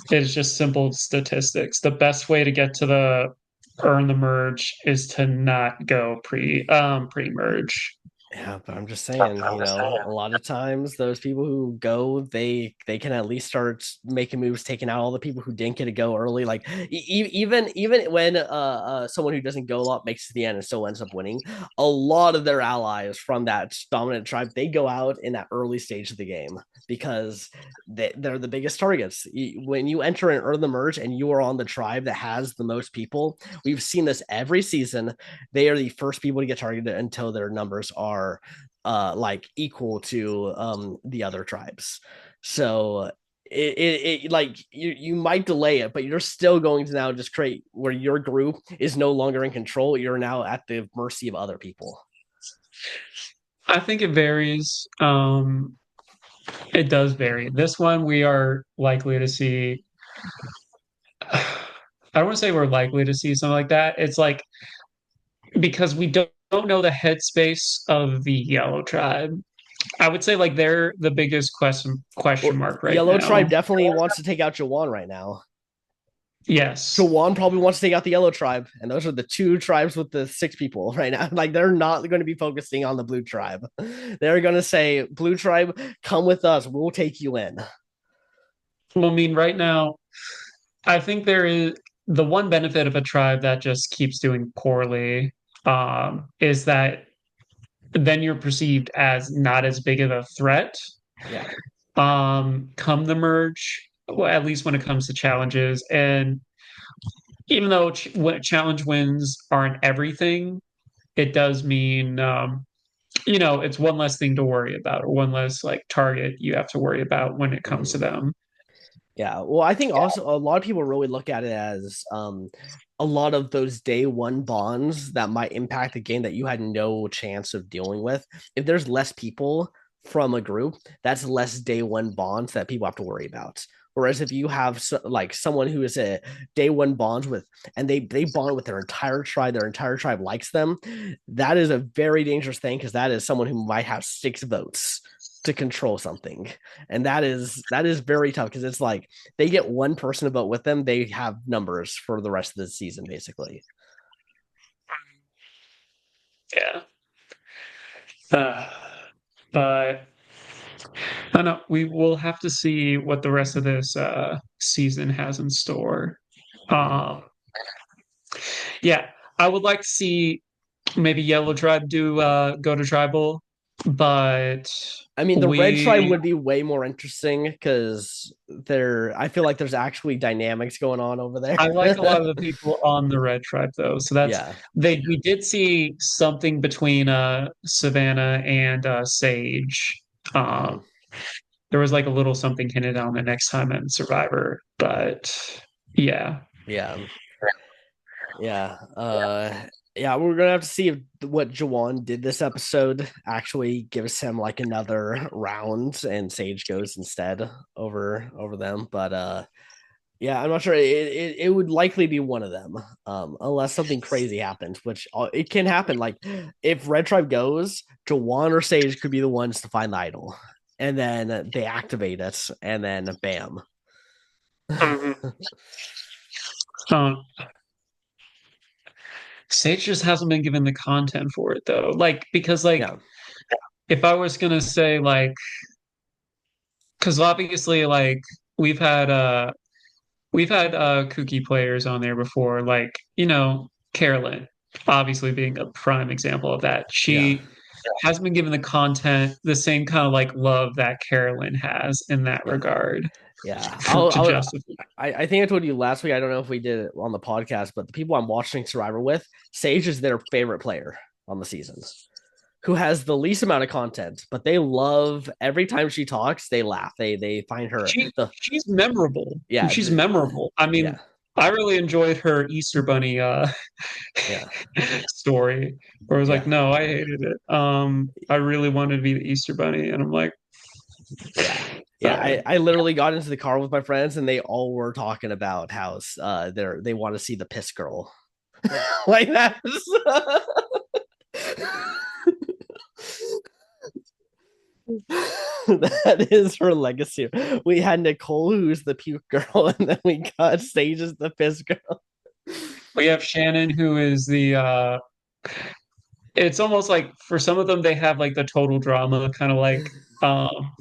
Speaker 2: statistics. The best way to get to the earn the merge is to not go pre merge.
Speaker 1: Yeah, but I'm just saying, a lot of times those people who go, they can at least start making moves, taking out all the people who didn't get to go early. Like even when someone who doesn't go a lot makes it to the end and still ends up winning, a lot of their allies from that dominant tribe they go out in that early stage of the game because they're the biggest targets. When you enter and earn the merge and you are on the tribe that has the most people, we've seen this every season. They are the first people to get targeted until their numbers are like equal to the other tribes. So it like you might delay it, but you're still going to now just create where your group is no longer in control. You're now at the mercy of other people.
Speaker 2: I think it varies. It does vary. This one we are likely to see. I don't want to say we're likely to see something like that. It's like because we don't know the headspace of the yellow tribe. I would say like they're the biggest question
Speaker 1: Well,
Speaker 2: mark right
Speaker 1: Yellow
Speaker 2: now.
Speaker 1: Tribe definitely wants to take out Jawan right now.
Speaker 2: Yes.
Speaker 1: Jawan probably wants to take out the Yellow Tribe, and those are the two tribes with the six people right now. Like they're not going to be focusing on the Blue Tribe. They're going to say, "Blue Tribe, come with us. We'll take you in."
Speaker 2: Well, I mean, right now, I think there is the one benefit of a tribe that just keeps doing poorly. is that then you're perceived as not as big of a threat.
Speaker 1: Yeah.
Speaker 2: Come the merge, well, at least when it comes to challenges. And even though challenge wins aren't everything, it does mean it's one less thing to worry about, or one less like target you have to worry about when it comes to
Speaker 1: Mhm.
Speaker 2: them.
Speaker 1: Yeah. Well, I think also a lot of people really look at it as a lot of those day one bonds that might impact the game that you had no chance of dealing with. If there's less people from a group, that's less day one bonds that people have to worry about. Whereas if you have like someone who is a day one bonds with, and they bond with their entire tribe likes them, that is a very dangerous thing because that is someone who might have 6 votes to control something, and that is very tough because it's like they get one person to vote with them, they have numbers for the rest of the season basically.
Speaker 2: Yeah. Uh, but I don't know. We will have to see what the rest of this season has in store.
Speaker 1: Mhm.
Speaker 2: Um, yeah, I would like to see maybe Yellow Tribe do go to tribal, but
Speaker 1: I mean, the red tribe
Speaker 2: we
Speaker 1: would be way more interesting because I feel like there's actually dynamics going on over
Speaker 2: I like a lot
Speaker 1: there.
Speaker 2: of the people on the Red Tribe though. So that's
Speaker 1: Yeah.
Speaker 2: they we did see something between Savannah and Sage.
Speaker 1: Mhm.
Speaker 2: Um there was like a little something hinted on the next time in Survivor, but yeah.
Speaker 1: Yeah. Yeah. Yeah, we're gonna have to see if what Jawan did this episode actually gives him like another round and Sage goes instead over them. But yeah, I'm not sure. It would likely be one of them, unless something crazy happens, which it can happen. Like if Red Tribe goes, Jawan or Sage could be the ones to find the idol, and then they activate it, and then bam.
Speaker 2: Mhm. Um, Sage just hasn't been given the content for it though. Like because like
Speaker 1: Yeah,
Speaker 2: if I was gonna say like because obviously like we've had uh we've had kooky players on there before, like, Carolyn, obviously being a prime example of that.
Speaker 1: yeah,
Speaker 2: She hasn't been given the content, the same kind of like love that Carolyn has in that
Speaker 1: yeah.
Speaker 2: regard
Speaker 1: Yeah,
Speaker 2: to justify.
Speaker 1: I think I told you last week. I don't know if we did it on the podcast, but the people I'm watching Survivor with, Sage is their favorite player on the season, who has the least amount of content, but they love every time she talks. They laugh. They find her
Speaker 2: She
Speaker 1: the
Speaker 2: she's memorable.
Speaker 1: yeah
Speaker 2: She's memorable. I mean,
Speaker 1: yeah
Speaker 2: I really enjoyed her Easter Bunny
Speaker 1: yeah
Speaker 2: story where I was like,
Speaker 1: yeah
Speaker 2: no, I hated it. I really wanted to be the Easter Bunny, and I'm like,
Speaker 1: yeah
Speaker 2: all
Speaker 1: yeah.
Speaker 2: right.
Speaker 1: I literally got into the car with my friends, and they all were talking about how they want to see the piss girl like that. That is her legacy. We had Nicole, who's the puke girl, and then we got Sage as the piss girl.
Speaker 2: We have Shannon, who is the it's almost like for some of them they have like the total drama um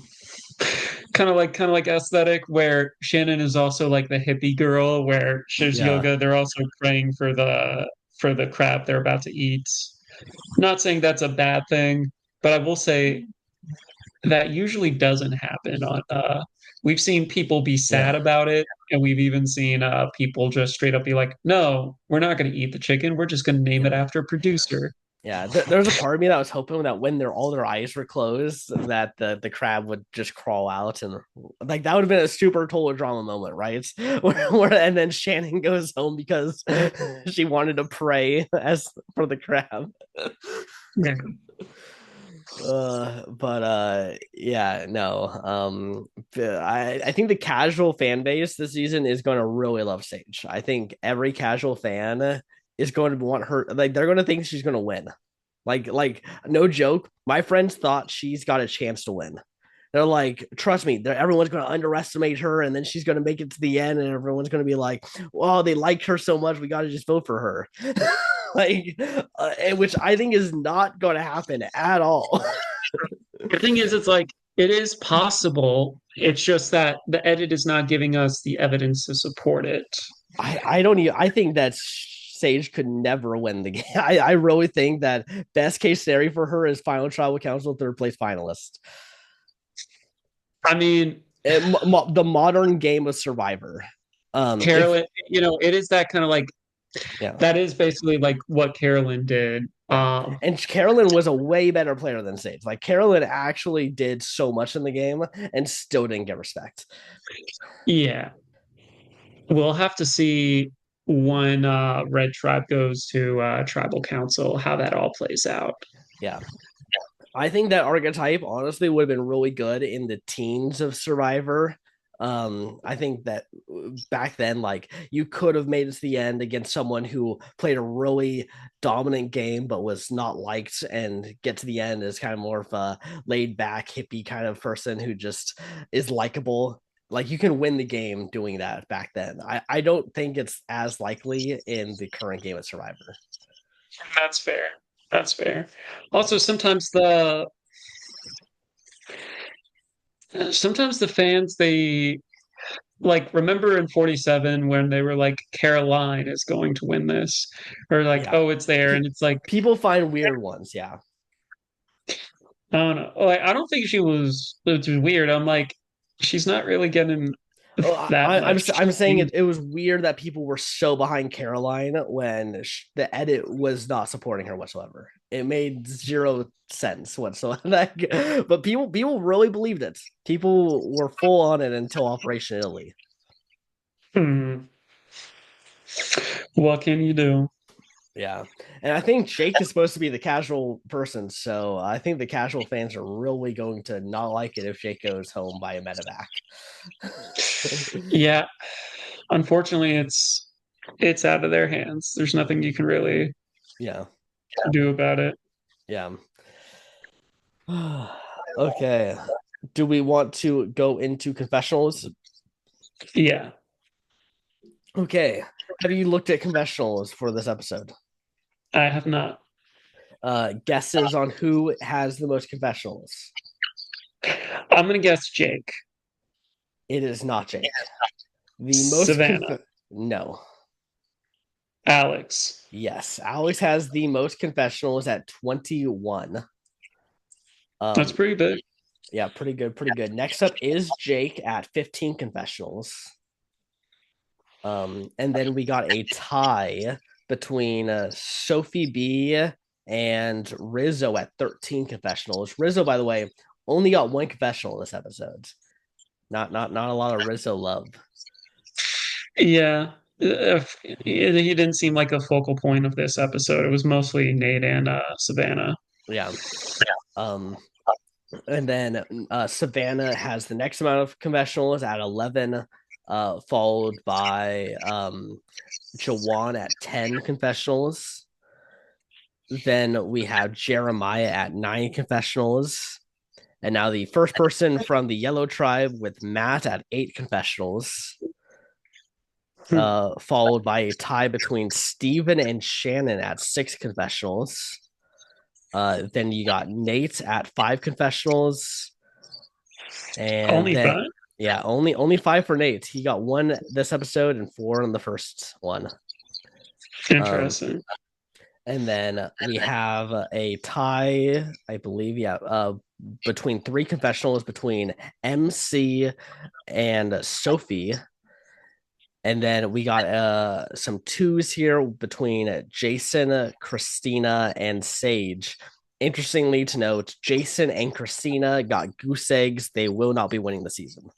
Speaker 2: kind of like aesthetic, where Shannon is also like the hippie girl where she's
Speaker 1: Yeah,
Speaker 2: yoga, they're also praying for the crap they're about to eat. Not saying that's a bad thing, but I will say that usually doesn't happen on we've seen people be sad
Speaker 1: yeah,
Speaker 2: about it, and we've even seen people just straight up be like, no, we're not going to eat the chicken, we're just going to name it
Speaker 1: yeah.
Speaker 2: after a producer.
Speaker 1: Yeah, there was a part of me that was hoping that when all their eyes were closed, that the crab would just crawl out, and like that would have been a super total drama moment, right? And then Shannon goes home because she wanted to pray as for the crab.
Speaker 2: Yeah.
Speaker 1: But yeah, no. I think the casual fan base this season is going to really love Sage. I think every casual fan is going to want her, like they're going to think she's going to win. Like no joke, my friends thought she's got a chance to win. They're like, trust me, everyone's going to underestimate her, and then she's going to make it to the end, and everyone's going to be like, "Well, they liked her so much, we got to just vote for her." Like, which I think is not going to happen at all.
Speaker 2: The thing is, it's like it is possible. It's just that the edit is not giving us the evidence to support it.
Speaker 1: I don't even. I think that's Sage could never win the game. I really think that best case scenario for her is final tribal council third place finalist.
Speaker 2: I mean,
Speaker 1: The modern game of Survivor. If
Speaker 2: Carolyn, it is that kind of like
Speaker 1: yeah,
Speaker 2: that is basically like what Carolyn did.
Speaker 1: yeah. And Carolyn was a way better player than Sage. Like Carolyn actually did so much in the game and still didn't get respect.
Speaker 2: Yeah. We'll have to see when Red Tribe goes to tribal council how that all plays out.
Speaker 1: Yeah. I think that archetype honestly would have been really good in the teens of Survivor. I think that back then, like you could have made it to the end against someone who played a really dominant game but was not liked, and get to the end as kind of more of a laid back hippie kind of person who just is likable. Like you can win the game doing that back then. I don't think it's as likely in the current game of Survivor.
Speaker 2: That's fair. That's fair. Also, sometimes the fans they like remember in 47 when they were like Caroline is going to win this, or like,
Speaker 1: Yeah.
Speaker 2: oh, it's there, and it's like
Speaker 1: People find weird ones. Yeah.
Speaker 2: I don't know. Like, I don't think it was weird. I'm like, she's not really getting
Speaker 1: Oh,
Speaker 2: that much.
Speaker 1: I'm saying it was weird that people were so behind Caroline when the edit was not supporting her whatsoever. It made zero sense whatsoever. But people really believed it. People were full on it until Operation Italy.
Speaker 2: Hmm. What can you do?
Speaker 1: Yeah. And I think Jake is supposed to be the casual person, so I think the casual fans are really going to not like it if Jake goes home by a medevac.
Speaker 2: Yeah, unfortunately, it's out of their hands. There's nothing you can really
Speaker 1: Yeah.
Speaker 2: do about it.
Speaker 1: Yeah. Okay. Do we want to go into confessionals?
Speaker 2: Yeah,
Speaker 1: Okay. Have you looked at confessionals for this episode?
Speaker 2: I have not.
Speaker 1: Guesses on who has the most confessionals?
Speaker 2: I'm gonna guess Jake.
Speaker 1: It is not Jake. The most
Speaker 2: Savannah,
Speaker 1: no.
Speaker 2: Alex.
Speaker 1: Yes, Alex has the most confessionals at 21.
Speaker 2: That's
Speaker 1: Um,
Speaker 2: pretty big.
Speaker 1: yeah, pretty good, pretty good. Next up is Jake at 15 confessionals. And then we got a tie between Sophi B and Rizzo at 13 confessionals. Rizzo, by the way, only got one confessional this episode. Not a lot of Rizzo love.
Speaker 2: Yeah, he didn't seem like a focal point of this episode. It was mostly Nate and Savannah.
Speaker 1: Yeah. Um, and then Savannah has the next amount of confessionals at 11, followed by Jawan at 10 confessionals. Then we have Jeremiah at 9 confessionals. And now the first person from the Yellow Tribe with Matt at 8 confessionals. Followed by a tie between Steven and Shannon at 6 confessionals. Then you got Nate at 5 confessionals. And
Speaker 2: Only
Speaker 1: then,
Speaker 2: five?
Speaker 1: yeah, only 5 for Nate. He got 1 this episode and 4 in the first one.
Speaker 2: Interesting.
Speaker 1: And then we have a tie, I believe, between 3 confessionals between MC and Sophie. And then we got some 2s here between Jason, Kristina, and Sage. Interestingly to note, Jason and Kristina got goose eggs. They will not be winning the season.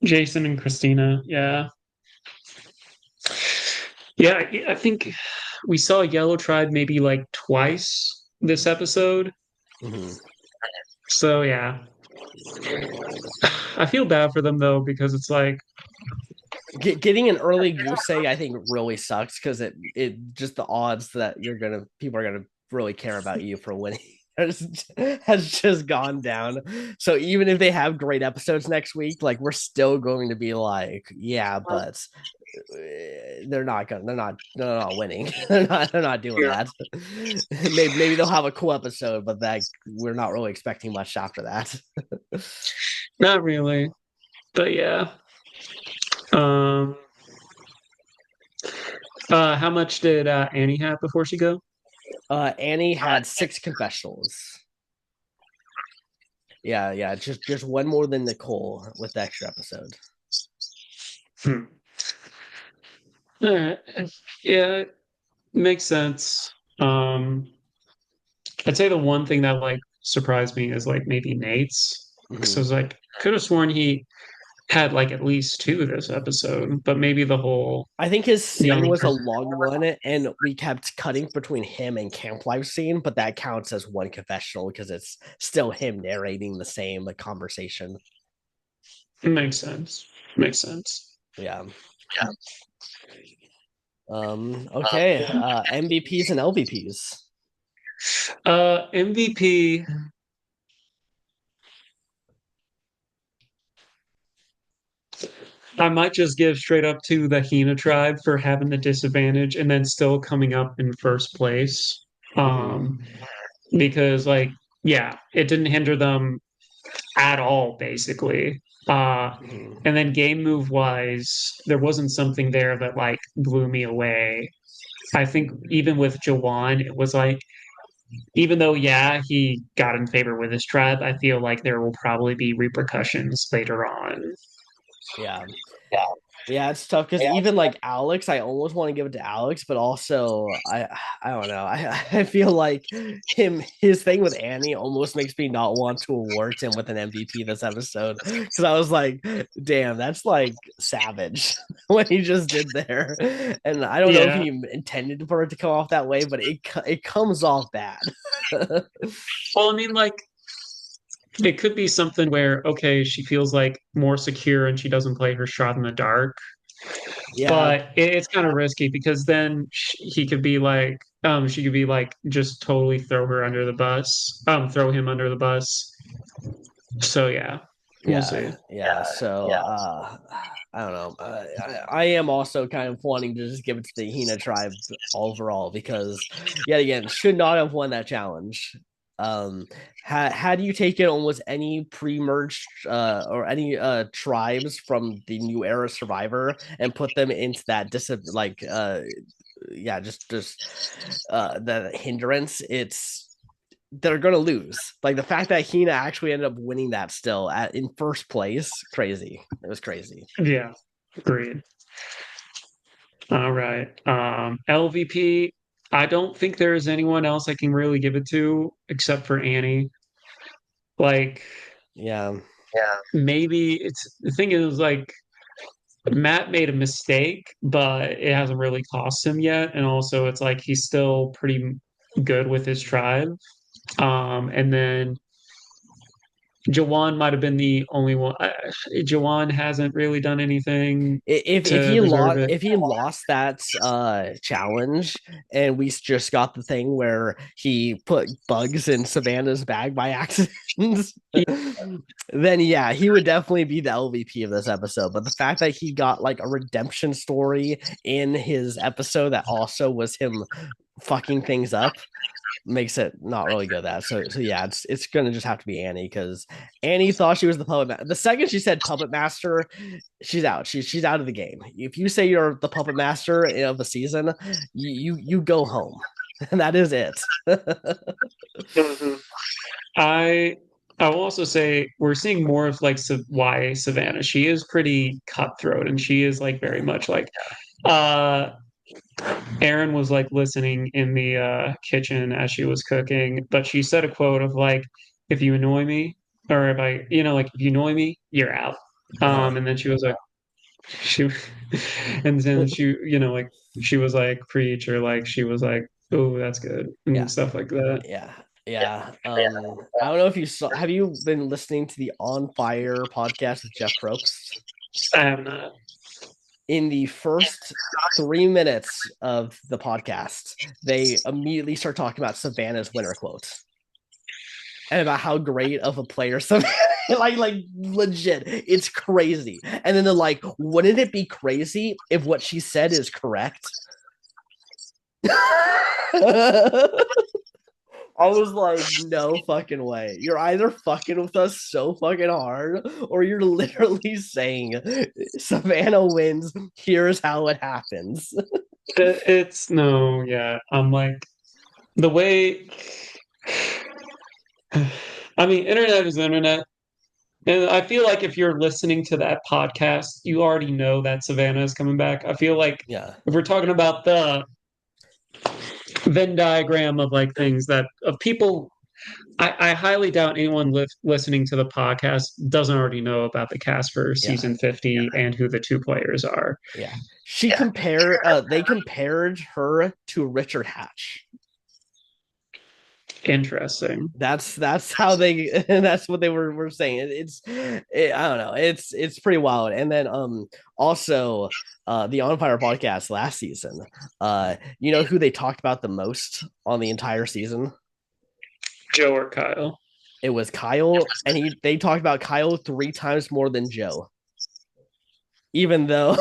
Speaker 2: Jason and Kristina, yeah. Yeah, I think we saw Yellow Tribe maybe like twice this episode.
Speaker 1: Mm-hmm.
Speaker 2: So yeah. I feel bad for them though, because it's like
Speaker 1: Getting an early goose egg, I think, really sucks because it just the odds that people are gonna really care about you for winning has just gone down. So even if they have great episodes next week, like we're still going to be like, yeah, but they're not winning. they're not doing that. Maybe they'll have a cool episode, but that we're not really expecting much after that.
Speaker 2: not really. But yeah. Um How much did Annie have before she go?
Speaker 1: Annie had 6 confessionals. Yeah, just one more than Nicole with the extra episode.
Speaker 2: Hmm. All right. Yeah, makes sense. I'd say the one thing that like surprised me is like maybe Nate's. Because I
Speaker 1: Mm-hmm.
Speaker 2: was like, could have sworn he had like at least two this episode, but maybe the whole
Speaker 1: I think his scene
Speaker 2: young.
Speaker 1: was a long one, and we kept cutting between him and Camp Life scene, but that counts as one confessional because it's still him narrating the same like, conversation.
Speaker 2: Makes sense. Makes sense.
Speaker 1: Yeah. Okay. MVPs and LVPs.
Speaker 2: MVP. I might just give straight up to the Hina tribe for having the disadvantage and then still coming up in first place.
Speaker 1: Mm-hmm.
Speaker 2: Um, because like, yeah, it didn't hinder them at all, basically. Uh,
Speaker 1: Mm-hmm.
Speaker 2: and then game move wise, there wasn't something there that like blew me away. I think even with Jawan, it was like, even though, yeah, he got in favor with his tribe, I feel like there will probably be repercussions later on.
Speaker 1: Yeah. Yeah, it's tough because even like Alex, I almost want to give it to Alex, but also I don't know. I feel like his thing with Annie almost makes me not want to award him with an MVP this episode because I was like, damn, that's like savage what he just did there, and I don't know if
Speaker 2: Yeah.
Speaker 1: he intended for it to come off that way, but it comes off bad.
Speaker 2: Well, I mean, like, it could be something where, okay, she feels like more secure and she doesn't play her shot in the dark,
Speaker 1: Yeah,
Speaker 2: but it's kind of risky because then he could be like, she could be like, just totally throw her under the bus, throw him under the bus. So yeah, we'll see.
Speaker 1: yeah. So I don't know. I am also kind of wanting to just give it to the Hina tribe overall because yet again should not have won that challenge. Had you taken almost any pre-merged or any tribes from the new era Survivor and put them into that yeah, just the hindrance, it's they're gonna lose. Like the fact that Hina actually ended up winning that still in first place, crazy. It was crazy.
Speaker 2: Yeah, agreed. All right. LVP, I don't think there's anyone else I can really give it to except for Annie. Like,
Speaker 1: Yeah,
Speaker 2: maybe it's the thing is like Matt made a mistake, but it hasn't really cost him yet. And also, it's like he's still pretty good with his tribe. And then Jawan might have been the only one. Jawan hasn't really done anything
Speaker 1: if
Speaker 2: to
Speaker 1: he
Speaker 2: deserve
Speaker 1: lost
Speaker 2: it.
Speaker 1: if he lost that challenge and we just got the thing where he put bugs in Savannah's bag by accident, then yeah, he would definitely be the LVP of this episode. But the fact that he got like a redemption story in his episode that also was him fucking things up makes it not really good. That so yeah, it's gonna just have to be Annie because Annie thought she was the puppet. The second she said puppet master, she's out. She's out of the game. If you say you're the puppet master of a season, you go home, and that is it.
Speaker 2: Mhm. I I will also say we're seeing more of like why Savannah. She is pretty cutthroat, and she is like very
Speaker 1: Yeah.
Speaker 2: much like uh Aaron was like listening in the kitchen as she was cooking, but she said a quote of like, "If you annoy me, or if I, like if you annoy me, you're out."
Speaker 1: Uh-huh.
Speaker 2: And then she was like, she, and then she, like she was like preach or like she was like, "Oh, that's good,"
Speaker 1: Yeah.
Speaker 2: and stuff like that.
Speaker 1: Yeah. Yeah. I don't know if you saw. Have you been listening to the On Fire podcast with Jeff Probst?
Speaker 2: I have not.
Speaker 1: In the first 3 minutes of the podcast, they immediately start talking about Savannah's winner quote and about how great of a player Savannah like legit, it's crazy. And then they're like, wouldn't it be crazy if what she said is correct? I was like, no fucking way. You're either fucking with us so fucking hard, or you're literally saying Savannah wins. Here's how it happens.
Speaker 2: It's no, yeah. I'm like the way. I mean, internet is internet. And I feel like if you're listening to that podcast, you already know that Savannah is coming back. I feel like
Speaker 1: Yeah.
Speaker 2: if we're talking about the Venn diagram of like things that of people, I highly doubt anyone listening to the podcast doesn't already know about the cast for
Speaker 1: Yeah.
Speaker 2: season 50 and who the two players are.
Speaker 1: Yeah. They compared her to Richard Hatch.
Speaker 2: Interesting.
Speaker 1: That's how they that's what they were saying. I don't know. It's pretty wild. And then also the On Fire podcast last season. You know who they talked about the most on the entire season?
Speaker 2: Joe or Kyle?
Speaker 1: It was Kyle, and they talked about Kyle 3 times more than Joe. Even though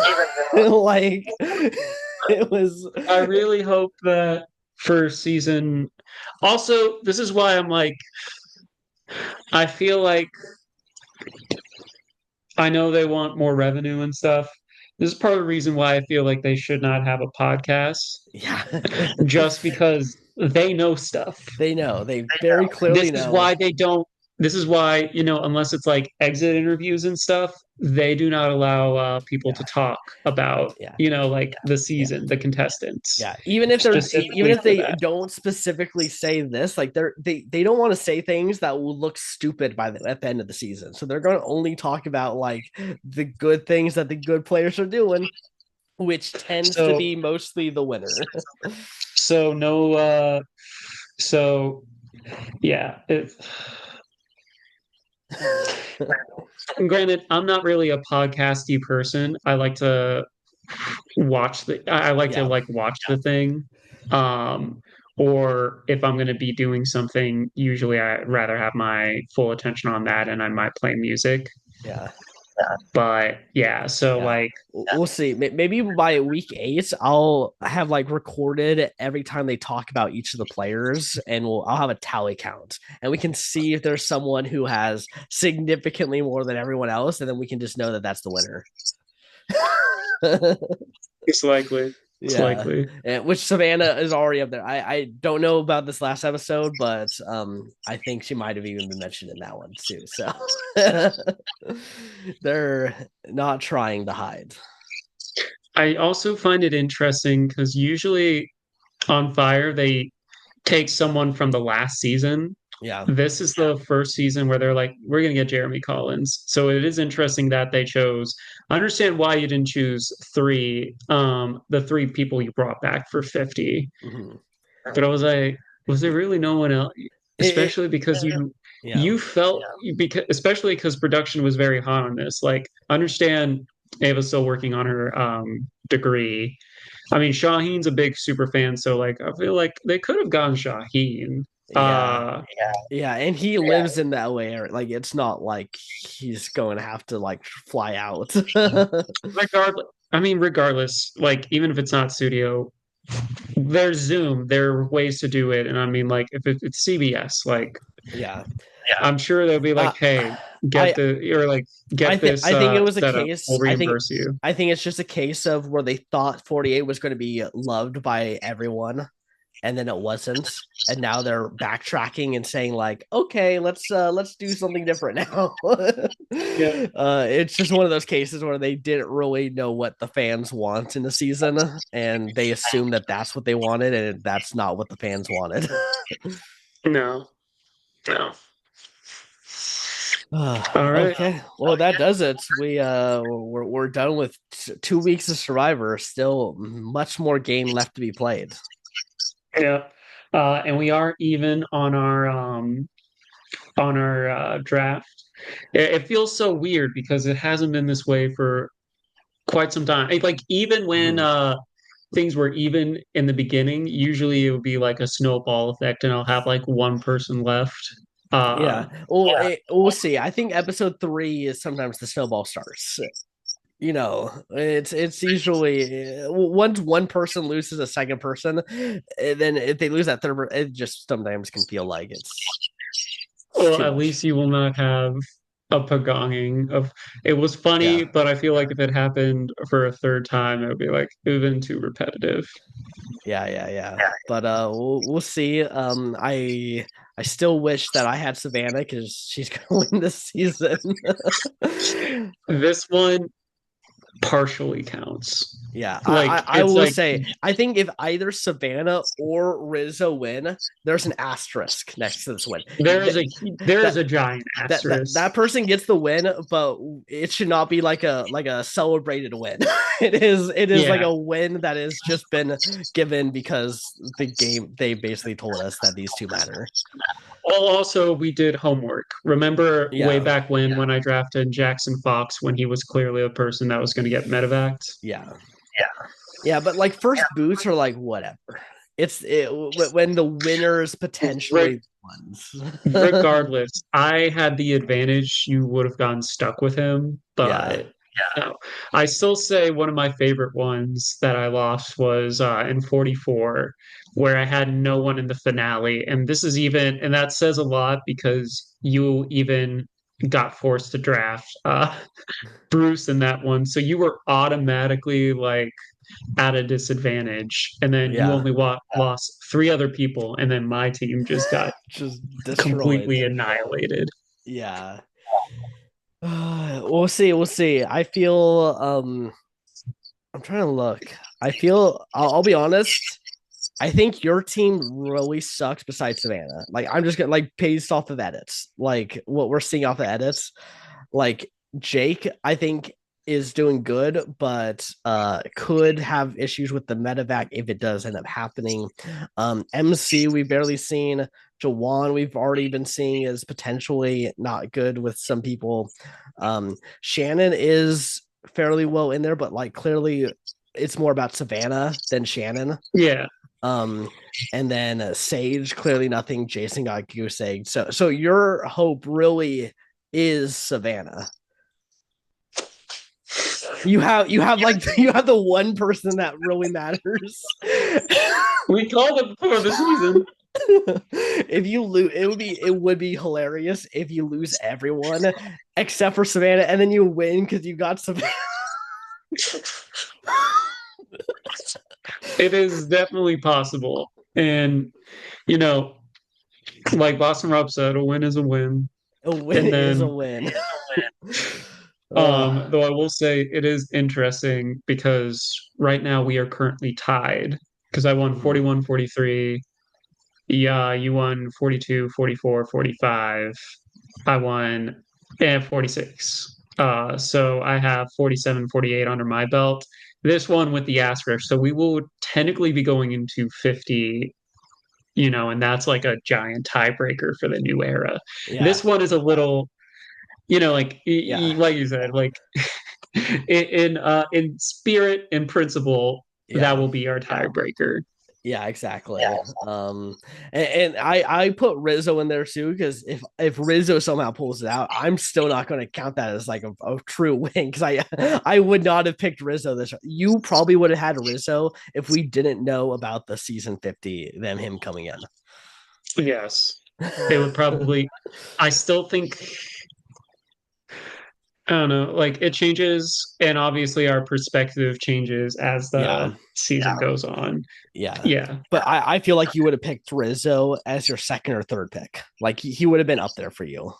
Speaker 1: like it was
Speaker 2: I really hope that for season. Also, this is why I'm like, I feel like I know they want more revenue and stuff. This is part of the reason why I feel like they should not have a podcast,
Speaker 1: yeah.
Speaker 2: just because they know stuff.
Speaker 1: They know. They very
Speaker 2: This
Speaker 1: clearly
Speaker 2: is
Speaker 1: know.
Speaker 2: why they don't. This is why, unless it's like exit interviews and stuff, they do not allow people to
Speaker 1: Yeah.
Speaker 2: talk about,
Speaker 1: Yeah.
Speaker 2: like the
Speaker 1: Yeah.
Speaker 2: season, the contestants,
Speaker 1: Yeah, even
Speaker 2: specifically
Speaker 1: if
Speaker 2: for
Speaker 1: they
Speaker 2: that.
Speaker 1: don't specifically say this, like they don't want to say things that will look stupid at the end of the season. So they're going to only talk about like the good things that the good players are doing, which tends to
Speaker 2: So,
Speaker 1: be mostly the winner.
Speaker 2: so no, so yeah. Granted, I'm not really a podcasty person. I like to I like to
Speaker 1: Yeah.
Speaker 2: like watch the thing. Um, or if I'm going to be doing something, usually I'd rather have my full attention on that and I might play music.
Speaker 1: Yeah.
Speaker 2: But yeah, so
Speaker 1: Yeah.
Speaker 2: like,
Speaker 1: We'll see. Maybe by week 8, I'll have like recorded every time they talk about each of the players, and I'll have a tally count, and we can see if there's someone who has significantly more than everyone else, and then we can just know that that's the winner.
Speaker 2: it's likely. It's
Speaker 1: Yeah,
Speaker 2: likely.
Speaker 1: and, which Savannah is already up there. I don't know about this last episode, but I think she might have even been mentioned in that one too. So they're not trying to hide.
Speaker 2: I also find it interesting because usually on Fire, they take someone from the last season.
Speaker 1: Yeah.
Speaker 2: This is the first season where they're like, we're going to get Jeremy Collins. So it is interesting that they chose. I understand why you didn't choose the three people you brought back for 50.
Speaker 1: Mm-hmm.
Speaker 2: But I was like, was there really no one else?
Speaker 1: It
Speaker 2: Especially because
Speaker 1: yeah.
Speaker 2: you felt because especially because production was very hot on this. Like, I understand Ava's still working on her degree. I mean, Shaheen's a big super fan, so like I feel like they could have gone Shaheen.
Speaker 1: Yeah. Yeah, and he lives in that way. Like it's not like he's going to have to like fly out.
Speaker 2: Regardless, I mean, regardless, like even if it's not studio, there's Zoom. There are ways to do it, and I mean, like if it's CBS, like
Speaker 1: Yeah.
Speaker 2: I'm sure they'll be
Speaker 1: Uh,
Speaker 2: like, "Hey,
Speaker 1: I
Speaker 2: get this
Speaker 1: I think it was a
Speaker 2: set up.
Speaker 1: case.
Speaker 2: We'll reimburse you."
Speaker 1: I think it's just a case of where they thought 48 was going to be loved by everyone, and then it wasn't, and now they're backtracking and saying like, okay, let's do something different now.
Speaker 2: Yeah,
Speaker 1: It's just one of those cases where they didn't really know what the fans want in the season, and they assumed that that's what they wanted, and that's not what the fans wanted.
Speaker 2: no, no. All right.
Speaker 1: Okay, well that does it. We're done with 2 weeks of Survivor. Still much more game left to be played.
Speaker 2: Yeah. And we are even on our draft. It feels so weird because it hasn't been this way for quite some time. Like even when
Speaker 1: Mhm.
Speaker 2: things were even in the beginning, usually it would be like a snowball effect, and I'll have like one person left.
Speaker 1: Yeah. Well, we'll see. I think episode 3 is sometimes the snowball starts. It's usually once one person loses a second person, then if they lose that third, it just sometimes can feel like it's
Speaker 2: Well,
Speaker 1: too
Speaker 2: at
Speaker 1: much.
Speaker 2: least you will not have a pagonging of it was
Speaker 1: Yeah.
Speaker 2: funny, but I feel like if it happened for a third time, it would be like it would have been too repetitive.
Speaker 1: Yeah. But we'll see. I still wish that I had Savannah because she's gonna win this season.
Speaker 2: This one partially counts.
Speaker 1: Yeah,
Speaker 2: Like
Speaker 1: I
Speaker 2: it's
Speaker 1: will
Speaker 2: like
Speaker 1: say I think if either Savannah or Rizzo win, there's an asterisk next to this win.
Speaker 2: there is
Speaker 1: That
Speaker 2: a there is
Speaker 1: that
Speaker 2: a giant asterisk.
Speaker 1: that person gets the win, but it should not be like a celebrated win. It is like
Speaker 2: Yeah.
Speaker 1: a win that has just been given because the game they basically told us that these two matter.
Speaker 2: Well, also we did homework. Remember way
Speaker 1: Yeah,
Speaker 2: back when I drafted Jackson Fox when he was clearly a person that was going to get medevaced.
Speaker 1: yeah. Yeah, but like first boots are like whatever. When the winners
Speaker 2: Re-
Speaker 1: potentially ones.
Speaker 2: Regardless, I had the advantage. You would have gone stuck with him,
Speaker 1: Yeah,
Speaker 2: but no. I still say one of my favorite ones that I lost was in 44, where I had no one in the finale. And this is even, and that says a lot because you even got forced to draft Bruce in that one. So you were automatically like at a disadvantage. And then you
Speaker 1: yeah,
Speaker 2: only lost three other people. And then my team just got
Speaker 1: just destroyed.
Speaker 2: completely annihilated.
Speaker 1: Yeah. We'll see. We'll see. I feel I'm trying to look. I'll be honest. I think your team really sucks besides Savannah. Like I'm just gonna like based off of edits. Like what we're seeing off the edits. Like Jake, I think is doing good, but could have issues with the medevac if it does end up happening. MC we've barely seen. Jawan we've already been seeing is potentially not good with some people. Shannon is fairly well in there, but like clearly it's more about Savannah than Shannon.
Speaker 2: Yeah.
Speaker 1: Um, and then Sage, clearly nothing. Jason got goose egg. So your hope really is Savannah. You have like you have the one person that really matters.
Speaker 2: We called it before the season.
Speaker 1: If you lose, it would be hilarious if you lose everyone except for Savannah, and then you win because you got Savannah.
Speaker 2: It is definitely possible. And, you know, like Boston Rob said, a win is a win.
Speaker 1: A win
Speaker 2: And
Speaker 1: is a
Speaker 2: then,
Speaker 1: win. uh,
Speaker 2: though I will say it is interesting because right now we are currently tied because I won
Speaker 1: mhm.
Speaker 2: 41, 43. Yeah, you won 42, 44, 45. I won 46. So I have 47, 48 under my belt. This one with the asterisk. So we will technically be going into 50, and that's like a giant tiebreaker for the new era.
Speaker 1: Yeah,
Speaker 2: This one is a little, like
Speaker 1: yeah,
Speaker 2: like you said, like in spirit and principle, that
Speaker 1: yeah.
Speaker 2: will be our tiebreaker.
Speaker 1: Yeah, exactly. And I put Rizzo in there too because if Rizzo somehow pulls it out, I'm still not going to count that as like a true win because I would not have picked Rizzo this. You probably would have had Rizzo if we didn't know about the season 50, then him coming in.
Speaker 2: Yes. It would probably, I still think, I don't know, like it changes, and obviously our perspective changes as the
Speaker 1: Yeah,
Speaker 2: season goes on.
Speaker 1: yeah.
Speaker 2: Yeah.
Speaker 1: But I feel like you would have picked Rizzo as your second or third pick. Like he would have been up there for you.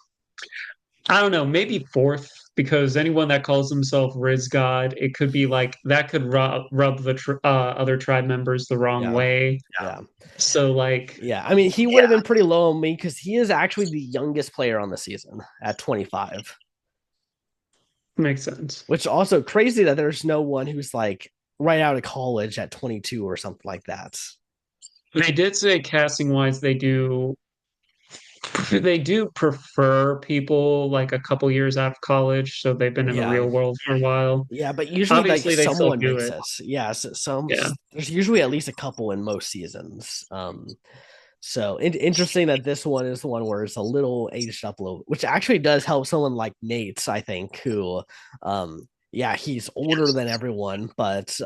Speaker 2: I don't know, maybe fourth, because anyone that calls himself Rizz God, it could be like that could rub the other tribe members the wrong
Speaker 1: Yeah,
Speaker 2: way.
Speaker 1: yeah.
Speaker 2: So, like,
Speaker 1: Yeah, I mean, he would have been pretty low on me because he is actually the youngest player on the season at 25,
Speaker 2: makes sense.
Speaker 1: which is also crazy that there's no one who's like right out of college at 22 or something like that.
Speaker 2: They did say casting wise, they do prefer people like a couple years out of college, so they've been in the
Speaker 1: Yeah,
Speaker 2: real world for a while.
Speaker 1: yeah, but usually like
Speaker 2: Obviously, they still
Speaker 1: someone
Speaker 2: do
Speaker 1: makes
Speaker 2: it.
Speaker 1: it. Yeah, so
Speaker 2: Yeah.
Speaker 1: there's usually at least a couple in most seasons. So interesting that this one is the one where it's a little aged up a little, which actually does help someone like Nate's, I think, who, yeah, he's older than everyone, but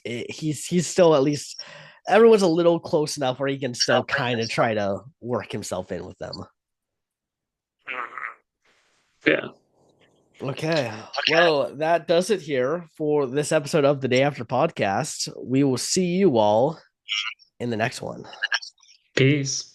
Speaker 1: he's still at least everyone's a little close enough where he can still kind of try to work himself in with them.
Speaker 2: Yeah.
Speaker 1: Okay. Well, that does it here for this episode of the Day After podcast. We will see you all in the next one.
Speaker 2: Peace.